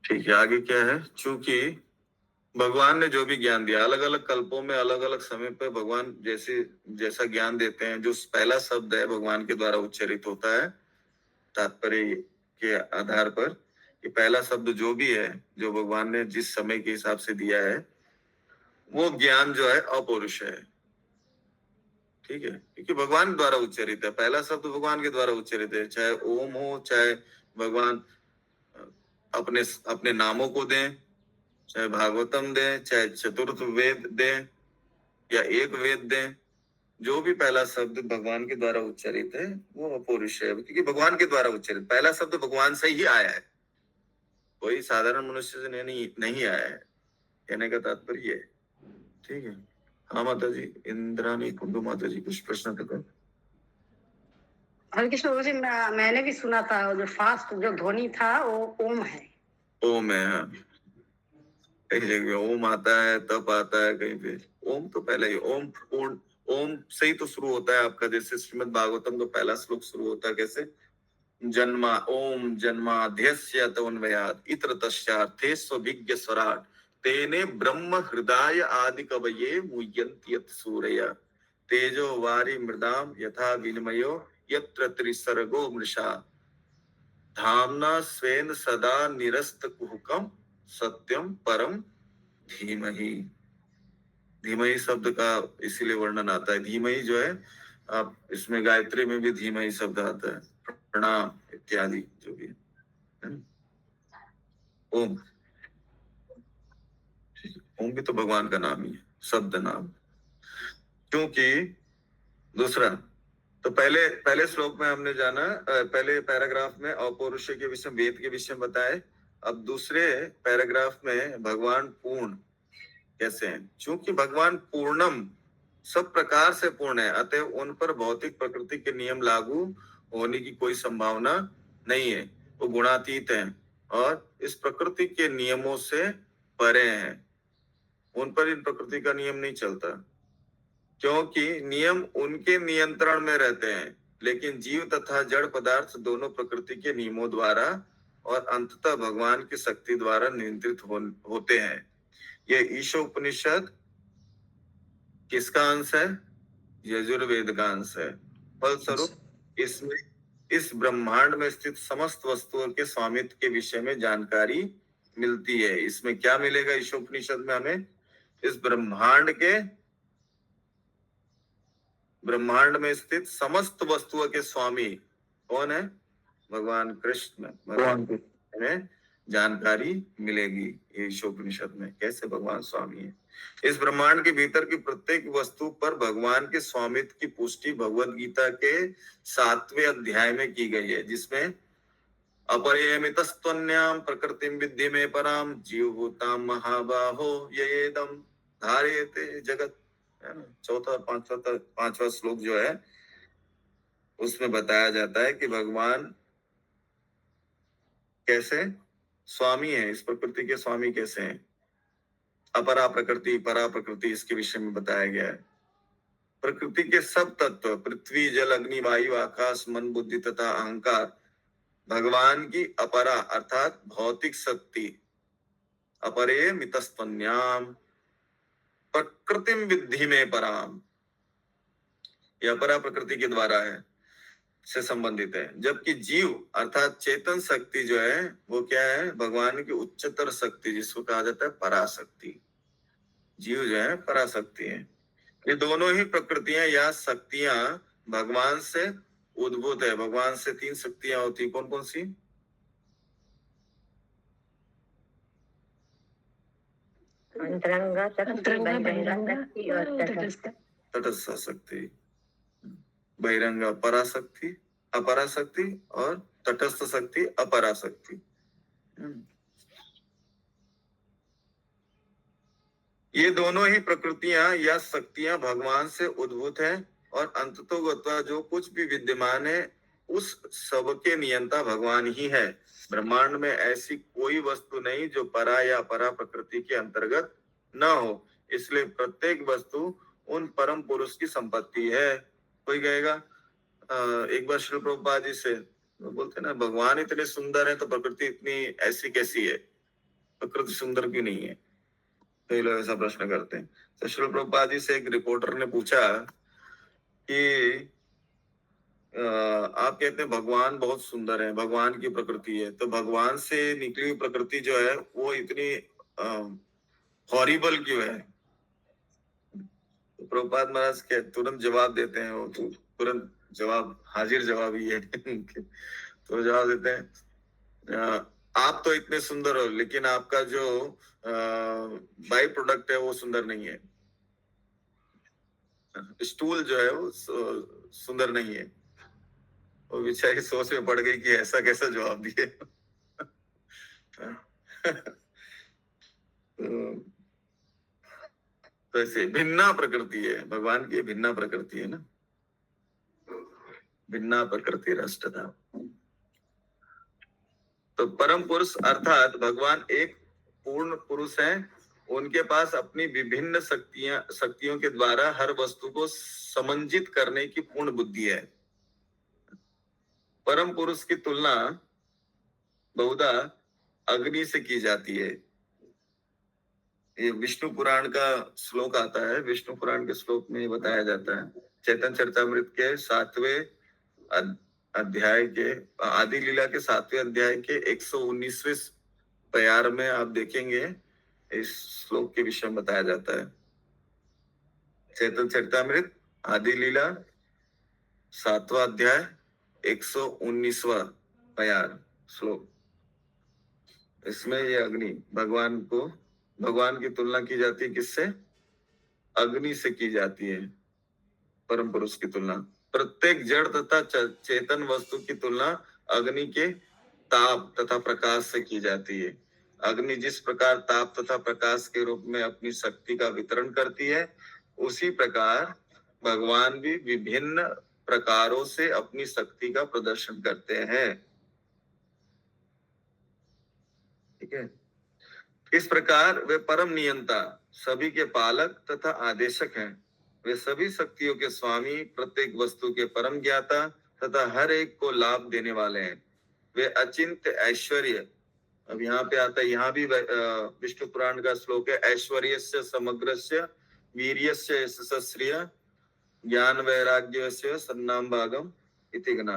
ठीक है, आगे क्या है? चूंकि भगवान ने जो भी ज्ञान दिया अलग अलग कल्पों में अलग अलग समय पे भगवान जैसे जैसा ज्ञान देते हैं, जो पहला शब्द है भगवान के द्वारा उच्चरित होता है तात्पर्य के आधार पर, कि पहला शब्द जो भी है जो भगवान ने जिस समय के हिसाब से दिया है वो ज्ञान जो है अपौरुष है, ठीक है, क्योंकि भगवान द्वारा उच्चरित है, पहला शब्द भगवान के द्वारा उच्चरित है, चाहे ओम हो, चाहे भगवान अपने अपने नामों को दें, चाहे भागवतम दें, चाहे चतुर्थ वेद दें या एक वेद दें, जो भी पहला शब्द भगवान के द्वारा उच्चरित है वो अपौरुष है, क्योंकि भगवान के द्वारा उच्चरित पहला शब्द भगवान से ही आया है, कोई साधारण मनुष्य से नहीं आया है, कहने का तात्पर्य है, ठीक है। हाँ माता जी, इंद्रानी कुंडू माता जी कुछ प्रश्न था? हरे कृष्ण जी, मैंने भी सुना था जो फास्ट जो ध्वनि था वो ओम है। ओम है, हाँ। कहीं जगह ओम आता है, तप आता है, कहीं पे ओम तो पहले ही, ओम पूर्ण ओम से ही तो शुरू होता है आपका, जैसे श्रीमद् भागवतम का पहला श्लोक शुरू होता है कैसे? जन्मा ओम जन्माद्यस्य तवन्मयात् इत्र तस्यार्थे स्वभिज्ञ स्वराट तेने ब्रह्म हृदय आदि कवये मुह्यन्ति यत् सूरय तेजो वारि मृदाम यथा विनिमयो यत्र त्रिसर्गो मृषा धामना स्वेन सदा निरस्त कुहकम सत्यम परम धीमहि। धीमहि शब्द का इसीलिए वर्णन आता है, धीमहि जो है आप इसमें गायत्री में भी धीमहि शब्द आता है, प्रणाम इत्यादि जो भी है। ओम ओम भी तो भगवान का नाम ही है, शब्द नाम। क्योंकि दूसरा, तो पहले पहले श्लोक में हमने जाना, पहले पैराग्राफ में अपौरुषेय के विषय, वेद के विषय में बताए। अब दूसरे पैराग्राफ में भगवान पूर्ण कैसे हैं। चूंकि भगवान पूर्णम, सब प्रकार से पूर्ण है, अतः उन पर भौतिक प्रकृति के नियम लागू होने की कोई संभावना नहीं है। वो गुणातीत हैं और इस प्रकृति के नियमों से परे हैं। उन पर इन प्रकृति का नियम नहीं चलता, क्योंकि नियम उनके नियंत्रण में रहते हैं। लेकिन जीव तथा जड़ पदार्थ दोनों प्रकृति के नियमों द्वारा और अंततः भगवान की शक्ति द्वारा नियंत्रित होते हैं। ये ईशोपनिषद किसका अंश है? यजुर्वेद का अंश है। फलस्वरूप इसमें इस ब्रह्मांड में स्थित समस्त वस्तुओं के स्वामित्व के विषय में जानकारी मिलती है। इसमें क्या मिलेगा ईशोपनिषद में हमें? इस ब्रह्मांड में स्थित समस्त वस्तुओं के स्वामी कौन है? भगवान कृष्ण। भगवान में जानकारी मिलेगी ईशोपनिषद में, कैसे भगवान स्वामी है। इस ब्रह्मांड के भीतर की प्रत्येक वस्तु पर भगवान के स्वामित्व की पुष्टि भगवद गीता के 7वें अध्याय में की गई है, जिसमें अपरिमितस्त्वन्याम प्रकृतिम विद्धि में पराम जीवभूताम महाबाहो येदम धारयते जगत, है ना। चौथा और पांचवा श्लोक जो है उसमें बताया जाता है कि भगवान कैसे स्वामी है, इस प्रकृति के स्वामी कैसे हैं। अपरा प्रकृति, परा प्रकृति, इसके विषय में बताया गया है। प्रकृति के सब तत्व, पृथ्वी, जल, अग्नि, वायु, आकाश, मन, बुद्धि तथा अहंकार भगवान की अपरा अर्थात भौतिक शक्ति, अपरे मितस्त्वन्याम प्रकृतिम विद्धि में पराम, यह अपरा प्रकृति के द्वारा है, से संबंधित है। जबकि जीव अर्थात चेतन शक्ति जो है वो क्या है? भगवान की उच्चतर शक्ति, जिसको कहा जाता है पराशक्ति। जीव जो है पराशक्ति है। ये दोनों ही प्रकृतियां या शक्तियां भगवान से उद्भूत है। भगवान से 3 शक्तियां होती, कौन कौन सी? अंतरंगा शक्ति, बहिरंगा शक्ति और तटस्थ शक्ति। बहिरंगा पराशक्ति, अपराशक्ति, और तटस्थ शक्ति अपराशक्ति। ये दोनों ही प्रकृतियां या शक्तियां भगवान से उद्भूत है और अंततोगत्वा जो कुछ भी विद्यमान है उस सब के नियंता भगवान ही है। ब्रह्मांड में ऐसी कोई वस्तु नहीं जो परा या अपरा प्रकृति के अंतर्गत न हो। इसलिए प्रत्येक वस्तु उन परम पुरुष की संपत्ति है। कोई कहेगा एक बार श्री प्रभुपाद जी से बोलते ना, भगवान इतने सुंदर है तो प्रकृति इतनी ऐसी कैसी है, प्रकृति सुंदर क्यों नहीं है? कई लोग ऐसा प्रश्न करते हैं। तो श्री प्रभुपाद जी से एक रिपोर्टर ने पूछा कि आप कहते हैं भगवान बहुत सुंदर है, भगवान की प्रकृति है, तो भगवान से निकली हुई प्रकृति जो है वो इतनी हॉरिबल क्यों है? तो प्रभुपाद महाराज के तुरंत जवाब देते हैं, वो तुरंत जवाब, हाजिर जवाब ही है। तो जवाब देते हैं, आप तो इतने सुंदर हो लेकिन आपका जो बाई प्रोडक्ट है वो सुंदर नहीं है। स्टूल जो है वो सुंदर नहीं है। वो बेचारी सोच में पड़ गई कि ऐसा कैसा जवाब दिए। तो ऐसे भिन्ना प्रकृति है भगवान की, भिन्ना प्रकृति है ना, भिन्ना प्रकृति राष्ट्रधा। तो परम पुरुष अर्थात भगवान एक पूर्ण पुरुष है। उनके पास अपनी विभिन्न शक्तियों के द्वारा हर वस्तु को समंजित करने की पूर्ण बुद्धि है। परम पुरुष की तुलना बहुधा अग्नि से की जाती है। ये विष्णु पुराण का श्लोक आता है। विष्णु पुराण के श्लोक में बताया जाता है, चैतन्य चरितामृत के 7वें अध्याय के, आदि लीला के 7वें अध्याय के 119वें प्यार में आप देखेंगे इस श्लोक के विषय में बताया जाता है। चैतन्य चरितामृत आदि लीला 7वां अध्याय 119वां प्यार श्लोक। इसमें ये अग्नि भगवान को भगवान की तुलना की जाती है किससे? अग्नि से की जाती है, परम पुरुष की तुलना। प्रत्येक जड़ तथा चेतन वस्तु की तुलना अग्नि के ताप तथा प्रकाश से की जाती है। अग्नि जिस प्रकार ताप तथा प्रकाश के रूप में अपनी शक्ति का वितरण करती है, उसी प्रकार भगवान भी विभिन्न प्रकारों से अपनी शक्ति का प्रदर्शन करते हैं। ठीक है। इस प्रकार वे परम नियंता, सभी के पालक तथा आदेशक हैं। वे सभी शक्तियों के स्वामी, प्रत्येक वस्तु के परम ज्ञाता तथा हर एक को लाभ देने वाले हैं। वे अचिंत्य ऐश्वर्य, अब यहाँ पे आता है, यहाँ भी विष्णु पुराण का श्लोक है, ऐश्वर्यस्य समग्रस्य वीर्यस्य यशस्श्रिय ज्ञान वैराग्यस्य सन्नाम भागम इति गणा।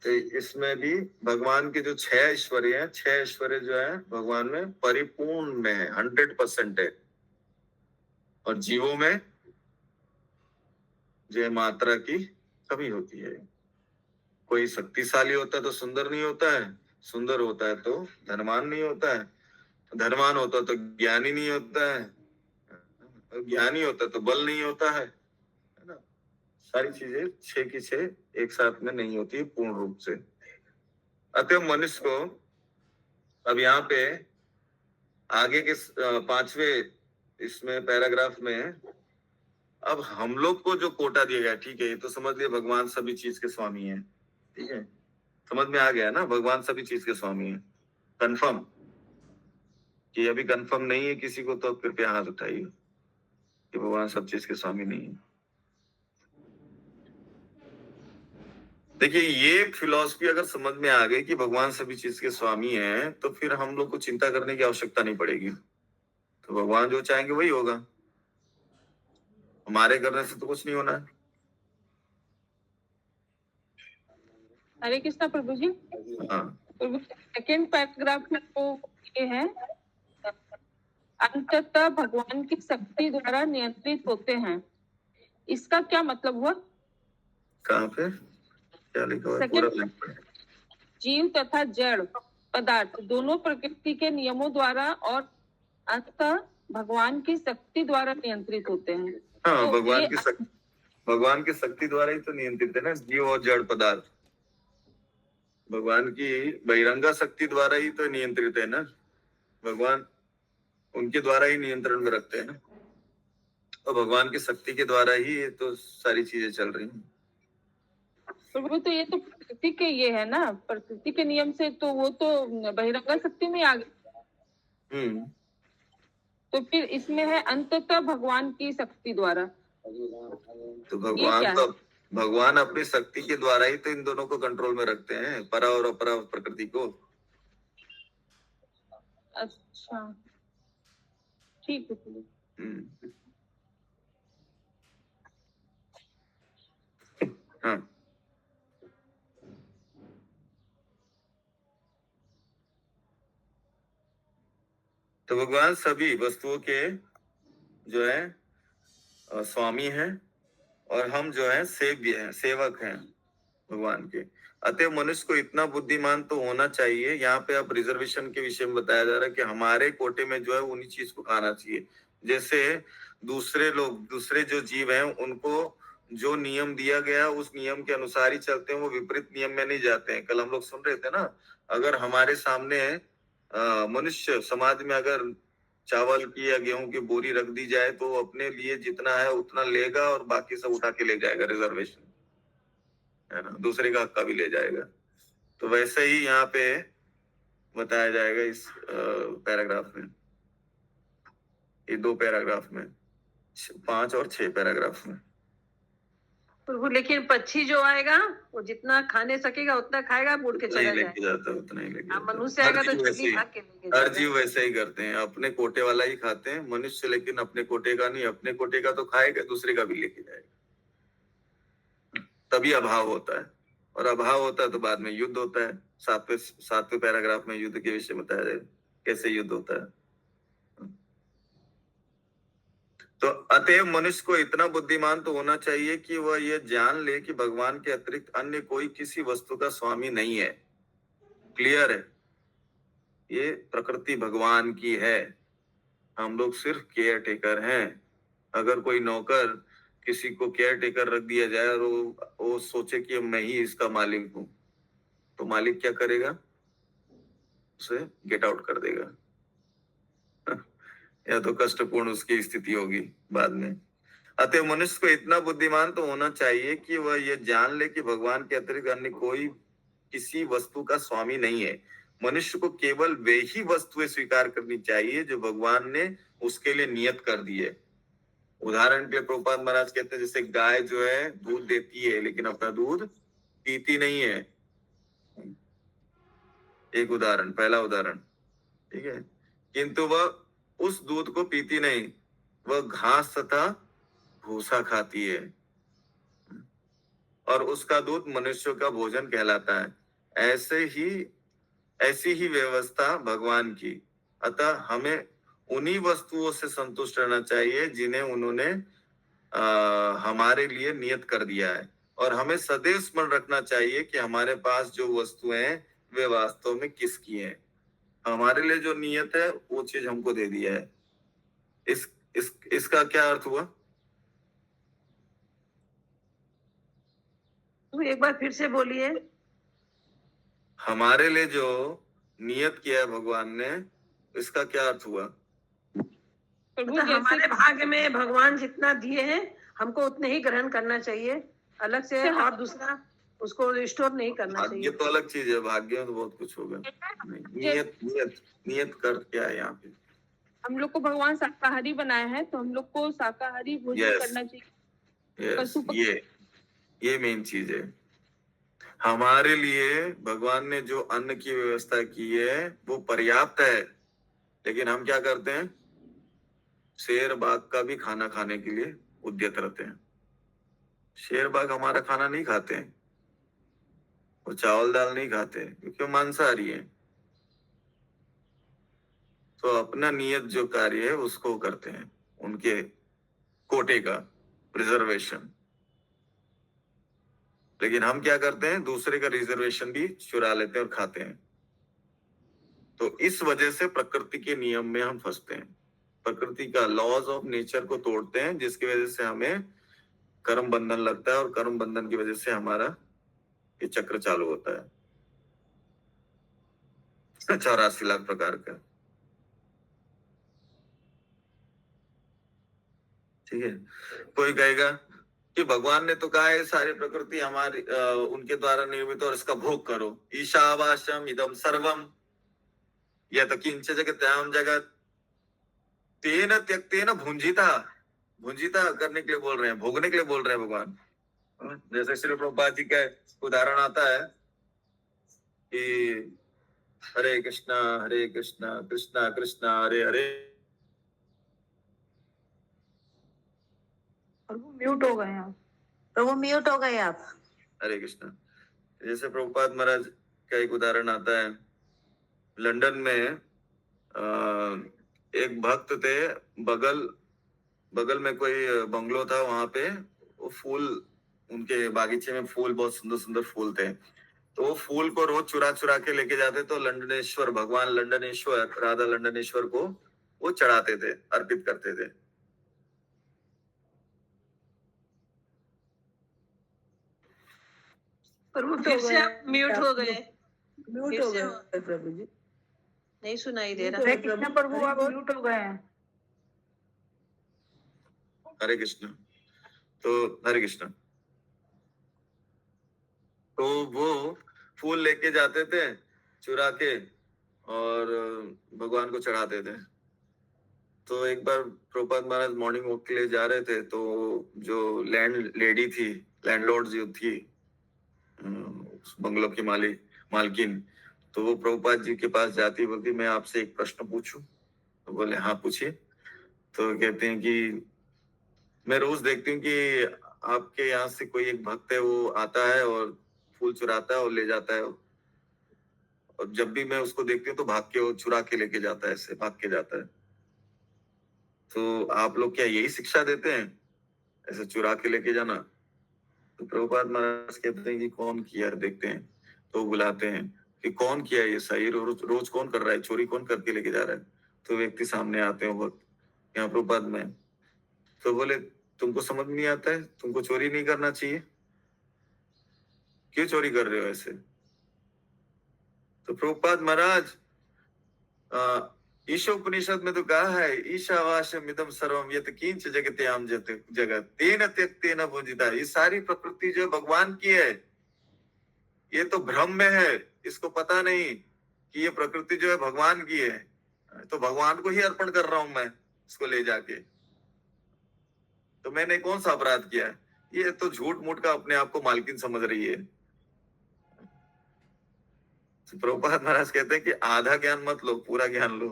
तो इसमें भी भगवान के जो 6 ऐश्वर्य हैं, 6 ऐश्वर्य जो है भगवान में परिपूर्ण में है, 100% है। और जीवों में जो मात्रा की कमी होती है। कोई शक्तिशाली होता है तो सुंदर नहीं होता है, सुंदर होता है तो धनवान नहीं होता है, धनवान होता है तो ज्ञानी नहीं होता है, ज्ञानी होता है तो बल नहीं होता है ना। सारी चीजें 6 की 6 एक साथ में नहीं होती पूर्ण रूप से। अतः मनुष्य को, अब यहाँ पे आगे के 5वें इसमें पैराग्राफ में अब हम लोग को जो कोटा दिया गया, ठीक है, ये तो समझ लिया भगवान सभी चीज के स्वामी हैं। ठीक है, समझ में आ गया ना, भगवान सभी चीज के स्वामी हैं। कंफर्म कि अभी कंफर्म नहीं है किसी को तो कृपया हाथ उठाइए कि भगवान सब चीज के स्वामी नहीं है। देखिए, ये फिलॉसफी अगर समझ में आ गई कि भगवान सभी चीज के स्वामी हैं, तो फिर हम लोग को चिंता करने की आवश्यकता नहीं पड़ेगी। तो भगवान जो चाहेंगे वही होगा, हमारे करने से तो कुछ नहीं होना है। हरे कृष्णा प्रभु जी। हाँ, प्रभु सेकंड पैराग्राफ में तो ये है, अंततः भगवान की शक्ति द्वारा नियंत्रित होते हैं, इसका क्या मतलब हुआ? कहाँ पे क्या लिखा हुआ है? पूरा लिखा है। जीव तथा जड़ पदार्थ दोनों प्रकृति के नियमों द्वारा और अंततः भगवान की शक्ति द्वारा नियंत्रित होते हैं। हाँ, तो भगवान की शक्ति द्वारा ही तो नियंत्रित है ना, जीव और जड़ पदार्थ। भगवान की बहिरंगा शक्ति द्वारा ही तो नियंत्रित है ना, भगवान उनके द्वारा ही नियंत्रण में रखते हैं ना। और भगवान की शक्ति के द्वारा ही ये तो सारी चीजें चल रही हैं। प्रभु, तो ये तो प्रकृति के ये है ना, प्रकृति के नियम से तो वो तो बहिरंगा शक्ति में आ गई। तो फिर इसमें है अंततः भगवान की शक्ति द्वारा। तो भगवान अपनी शक्ति के द्वारा ही तो इन दोनों को कंट्रोल में रखते हैं, परा और अपरा प्रकृति को। अच्छा, ठीक है। हाँ, तो भगवान सभी वस्तुओं के जो है स्वामी हैं, और हम जो है सेव्य हैं, सेवक हैं भगवान के। अतः मनुष्य को इतना बुद्धिमान तो होना चाहिए। यहाँ पे अब रिजर्वेशन के विषय में बताया जा रहा है कि हमारे कोटे में जो है उन्हीं चीज को खाना चाहिए। जैसे दूसरे लोग, दूसरे जो जीव हैं, उनको जो नियम दिया गया उस नियम के अनुसार ही चलते हैं, वो विपरीत नियम में नहीं जाते हैं। कल हम लोग सुन रहे थे ना, अगर हमारे सामने मनुष्य समाज में अगर चावल की या गेहूं की बोरी रख दी जाए तो अपने लिए जितना है उतना लेगा और बाकी सब उठा के ले जाएगा, रिजर्वेशन है ना, दूसरे का हक्का भी ले जाएगा। तो वैसे ही यहाँ पे बताया जाएगा इस पैराग्राफ में, ये 2 पैराग्राफ में, 5 और 6 पैराग्राफ में। प्रभु, लेकिन पक्षी जो आएगा वो जितना खाने सकेगा उतना खाएगा, मुड़ के चला जाता उतना ही लेके जाता। मनुष्य आएगा तो हर जीव वैसे ही करते हैं, अपने कोटे वाला ही खाते हैं मनुष्य, लेकिन अपने कोटे का नहीं, अपने कोटे का तो खाएगा, दूसरे का भी लेके जाएगा। तभी अभाव होता है, और अभाव होता है तो बाद में युद्ध होता है। 7वें पैराग्राफ में युद्ध के विषय बताया जाएगा कैसे युद्ध होता है। तो अतएव मनुष्य को इतना बुद्धिमान तो होना चाहिए कि वह यह जान ले कि भगवान के अतिरिक्त अन्य कोई किसी वस्तु का स्वामी नहीं है। क्लियर है, ये प्रकृति भगवान की है, हम लोग सिर्फ केयर टेकर हैं। अगर कोई नौकर किसी को केयर टेकर रख दिया जाए और वो सोचे कि मैं ही इसका मालिक हूं, तो मालिक क्या करेगा? उसे गेट आउट कर देगा या तो कष्टपूर्ण उसकी स्थिति होगी बाद में। अतः मनुष्य को इतना बुद्धिमान तो होना चाहिए कि वह ये जान ले कि भगवान के अतिरिक्त अन्य कोई किसी वस्तु का स्वामी नहीं है। मनुष्य को केवल वे ही वस्तुएं स्वीकार करनी चाहिए जो भगवान ने उसके लिए नियत कर दी है। उदाहरण के लिए प्रभुपाद महाराज कहते हैं जैसे गाय जो है दूध देती है लेकिन अपना दूध पीती नहीं है। एक उदाहरण, पहला उदाहरण, ठीक है। किंतु वह उस दूध को पीती नहीं, वह घास तथा भूसा खाती है और उसका दूध मनुष्यों का भोजन कहलाता है। ऐसी ही व्यवस्था भगवान की। अतः हमें उन्हीं वस्तुओं से संतुष्ट रहना चाहिए जिन्हें उन्होंने हमारे लिए नियत कर दिया है, और हमें सदैव स्मरण रखना चाहिए कि हमारे पास जो वस्तुएं हैं वे वास्तव में किसकी हैं। हमारे लिए जो नियत है वो चीज हमको दे दिया है। इसका क्या अर्थ हुआ? तो एक बार फिर से बोलिए। हमारे लिए जो नियत किया है भगवान ने, इसका क्या अर्थ हुआ? प्रभु तो हमारे भाग्य में भगवान जितना दिए हैं हमको उतने ही ग्रहण करना चाहिए, अलग से और दूसरा उसको रिस्टोर नहीं करना भाग्य चाहिए। तो अलग चीज है, भाग्य में तो बहुत कुछ होगा। नियत नियत नियत कर क्या है यहाँ पे? हम लोग को भगवान शाकाहारी बनाया है, तो हम लोग को शाकाहारी भोजन करना चाहिए। यस, ये मेन चीज है। हमारे लिए भगवान ने जो अन्न की व्यवस्था की है वो पर्याप्त है, लेकिन हम क्या करते हैं? शेर बाघ का भी खाना खाने के लिए उद्यत रहते हैं। शेर बाघ हमारा खाना नहीं खाते हैं, वो चावल दाल नहीं खाते क्योंकि वो मांसाहारी है। तो अपना नियत जो कार्य है उसको करते हैं, उनके कोटे का रिजर्वेशन। लेकिन हम क्या करते हैं? दूसरे का रिजर्वेशन भी चुरा लेते हैं और खाते हैं। तो इस वजह से प्रकृति के नियम में हम फंसते हैं, प्रकृति का लॉज ऑफ नेचर को तोड़ते हैं, जिसकी वजह से हमें कर्म बंधन लगता है और कर्म बंधन की वजह से हमारा ये चक्र चालू होता है 84 लाख प्रकार का। ठीक है। कोई कहेगा कि भगवान ने तो कहा है सारी प्रकृति हमारी उनके द्वारा निर्मित और इसका भोग करो। ईशावास्यम इदम सर्वम यत् किंच जगत्याम जगत तेन त्यक्तेन भुंजिता। भुंजिता करने के लिए बोल रहे हैं, भोगने के लिए बोल रहे हैं भगवान। जैसे श्री प्रभुपाद जी का उदाहरण आता है कि हरे कृष्णा कृष्णा कृष्णा हरे हरे। और वो म्यूट हो गए आप, तो वो म्यूट हो गए आप। हरे कृष्णा। जैसे प्रभुपाद महाराज का एक उदाहरण आता है, लंदन में एक भक्त थे, बगल में कोई बंगलो था, वहां पे वो फूल, उनके बागीचे में फूल, बहुत सुंदर सुंदर फूल थे। तो वो फूल को रोज चुरा चुरा के लेके जाते, तो लंडनेश्वर, भगवान लंडनेश्वर, राधा लंडनेश्वर को वो चढ़ाते थे, अर्पित करते थे। पर वो फिर से आप म्यूट हो गए। म्यूट हो गए प्रभु जी, नहीं सुनाई दे रहा। हरे कृष्ण प्रभु, आप म्यूट हो गए हैं। हरे कृष्ण। तो हरे कृष्ण। तो वो फूल लेके जाते थे चुरा के और भगवान को चढ़ाते थे। तो एक बार प्रभुपाद महाराज मॉर्निंग वॉक के लिए जा रहे थे, तो जो लैंड लेडी थी, लैंडलॉर्ड जो थी, बंगलो की मालकिन, तो वो प्रभुपाद जी के पास जाती, बोलती मैं आपसे एक प्रश्न पूछूं? तो बोले हाँ पूछिए। तो कहते हैं कि मैं रोज देखती हूँ कि आपके यहाँ से कोई एक भक्त है, वो आता है और फूल चुराता है और ले जाता है, और जब भी मैं उसको देखती हूँ तो भाग के वो चुरा के लेके जाता है, ऐसे भाग के जाता है। तो आप लोग क्या यही शिक्षा देते हैं, ऐसे चुरा के लेके जाना? तो प्रभुपाद महाराज कहते हैं कि कौन किया, देखते हैं। तो बुलाते हैं कि कौन किया ये सही, रोज कौन कर रहा है, चोरी कौन करके लेके जा रहा है? तो व्यक्ति सामने आते हैं वक्त यहाँ प्रभुपाद में, तो बोले तुमको समझ नहीं आता है, तुमको चोरी नहीं करना चाहिए, क्यों चोरी कर रहे हो ऐसे? तो प्रभुपाद महाराज ईशोपनिषद में तो कहा है ईशावास्यम इदम सर्वम यत् किंच जगत्याम जगत तेन त्यक्तेन भुंजिता। ये सारी प्रकृति जो भगवान की है, ये तो भ्रम में है, इसको पता नहीं कि ये प्रकृति जो है भगवान की है, तो भगवान को ही अर्पण कर रहा हूं मैं इसको ले जाके, तो मैंने कौन सा अपराध किया है? ये तो झूठ मूठ का अपने आप को मालकिन समझ रही है। तो प्रभुपाद महाराज कहते हैं कि आधा ज्ञान मत लो, पूरा ज्ञान लो।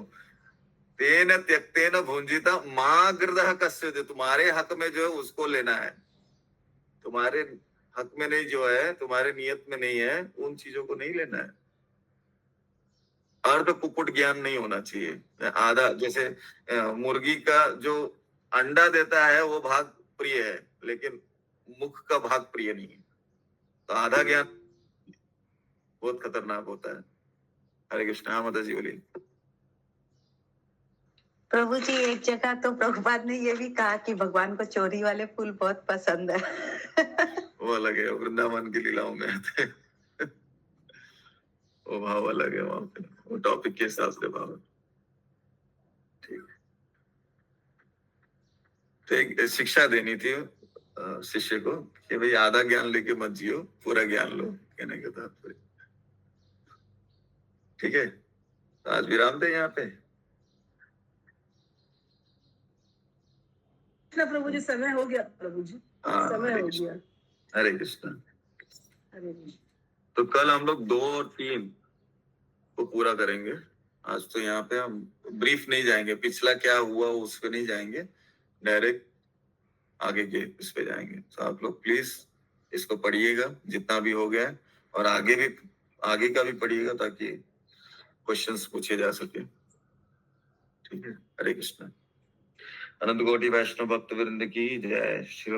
तेन त्यक्तेन भुंजिता मां गृदः कस्य, तुम्हारे हक में जो है उसको लेना है, तुम्हारे हक में नहीं, जो है तुम्हारे नियत में नहीं है, उन चीजों को नहीं लेना है। अर्ध कुकुट ज्ञान नहीं होना चाहिए। आधा, जैसे मुर्गी का जो अंडा देता है वो भाग प्रिय है, लेकिन मुख का भाग प्रिय नहीं है। तो आधा ज्ञान बहुत खतरनाक होता है। हरे कृष्ण। हाँ माता जी बोलिए। प्रभु जी, एक जगह तो प्रभुपाद ने ये भी कहा कि भगवान को चोरी वाले फूल बहुत पसंद है। वो अलग है, वृंदावन की लीलाओं में आते हैं। वो भाव अलग है वहां पे, वो टॉपिक के हिसाब से भाव। ठीक है, तो एक शिक्षा देनी थी शिष्य को कि भाई आधा ज्ञान लेके मत जियो, पूरा ज्ञान लो, कहने के तात्पर्य। ठीक है, तो आज विराम दे यहाँ पे। प्रभु जी, समय हो गया प्रभु जी, समय हो गया। हरे कृष्ण। हरे कृष्ण। तो कल हम लोग 2 और 3 को पूरा करेंगे। आज तो यहाँ पे हम ब्रीफ नहीं जाएंगे, पिछला क्या हुआ उस पे नहीं जाएंगे, डायरेक्ट आगे के इस पे जाएंगे। तो आप लोग प्लीज इसको पढ़िएगा जितना भी हो गया है, और आगे का भी पढ़िएगा ताकि क्वेश्चंस पूछे जा सके। ठीक है, हरे कृष्ण। अनंत कोटि वैष्णव भक्त वृंद की जय। श्री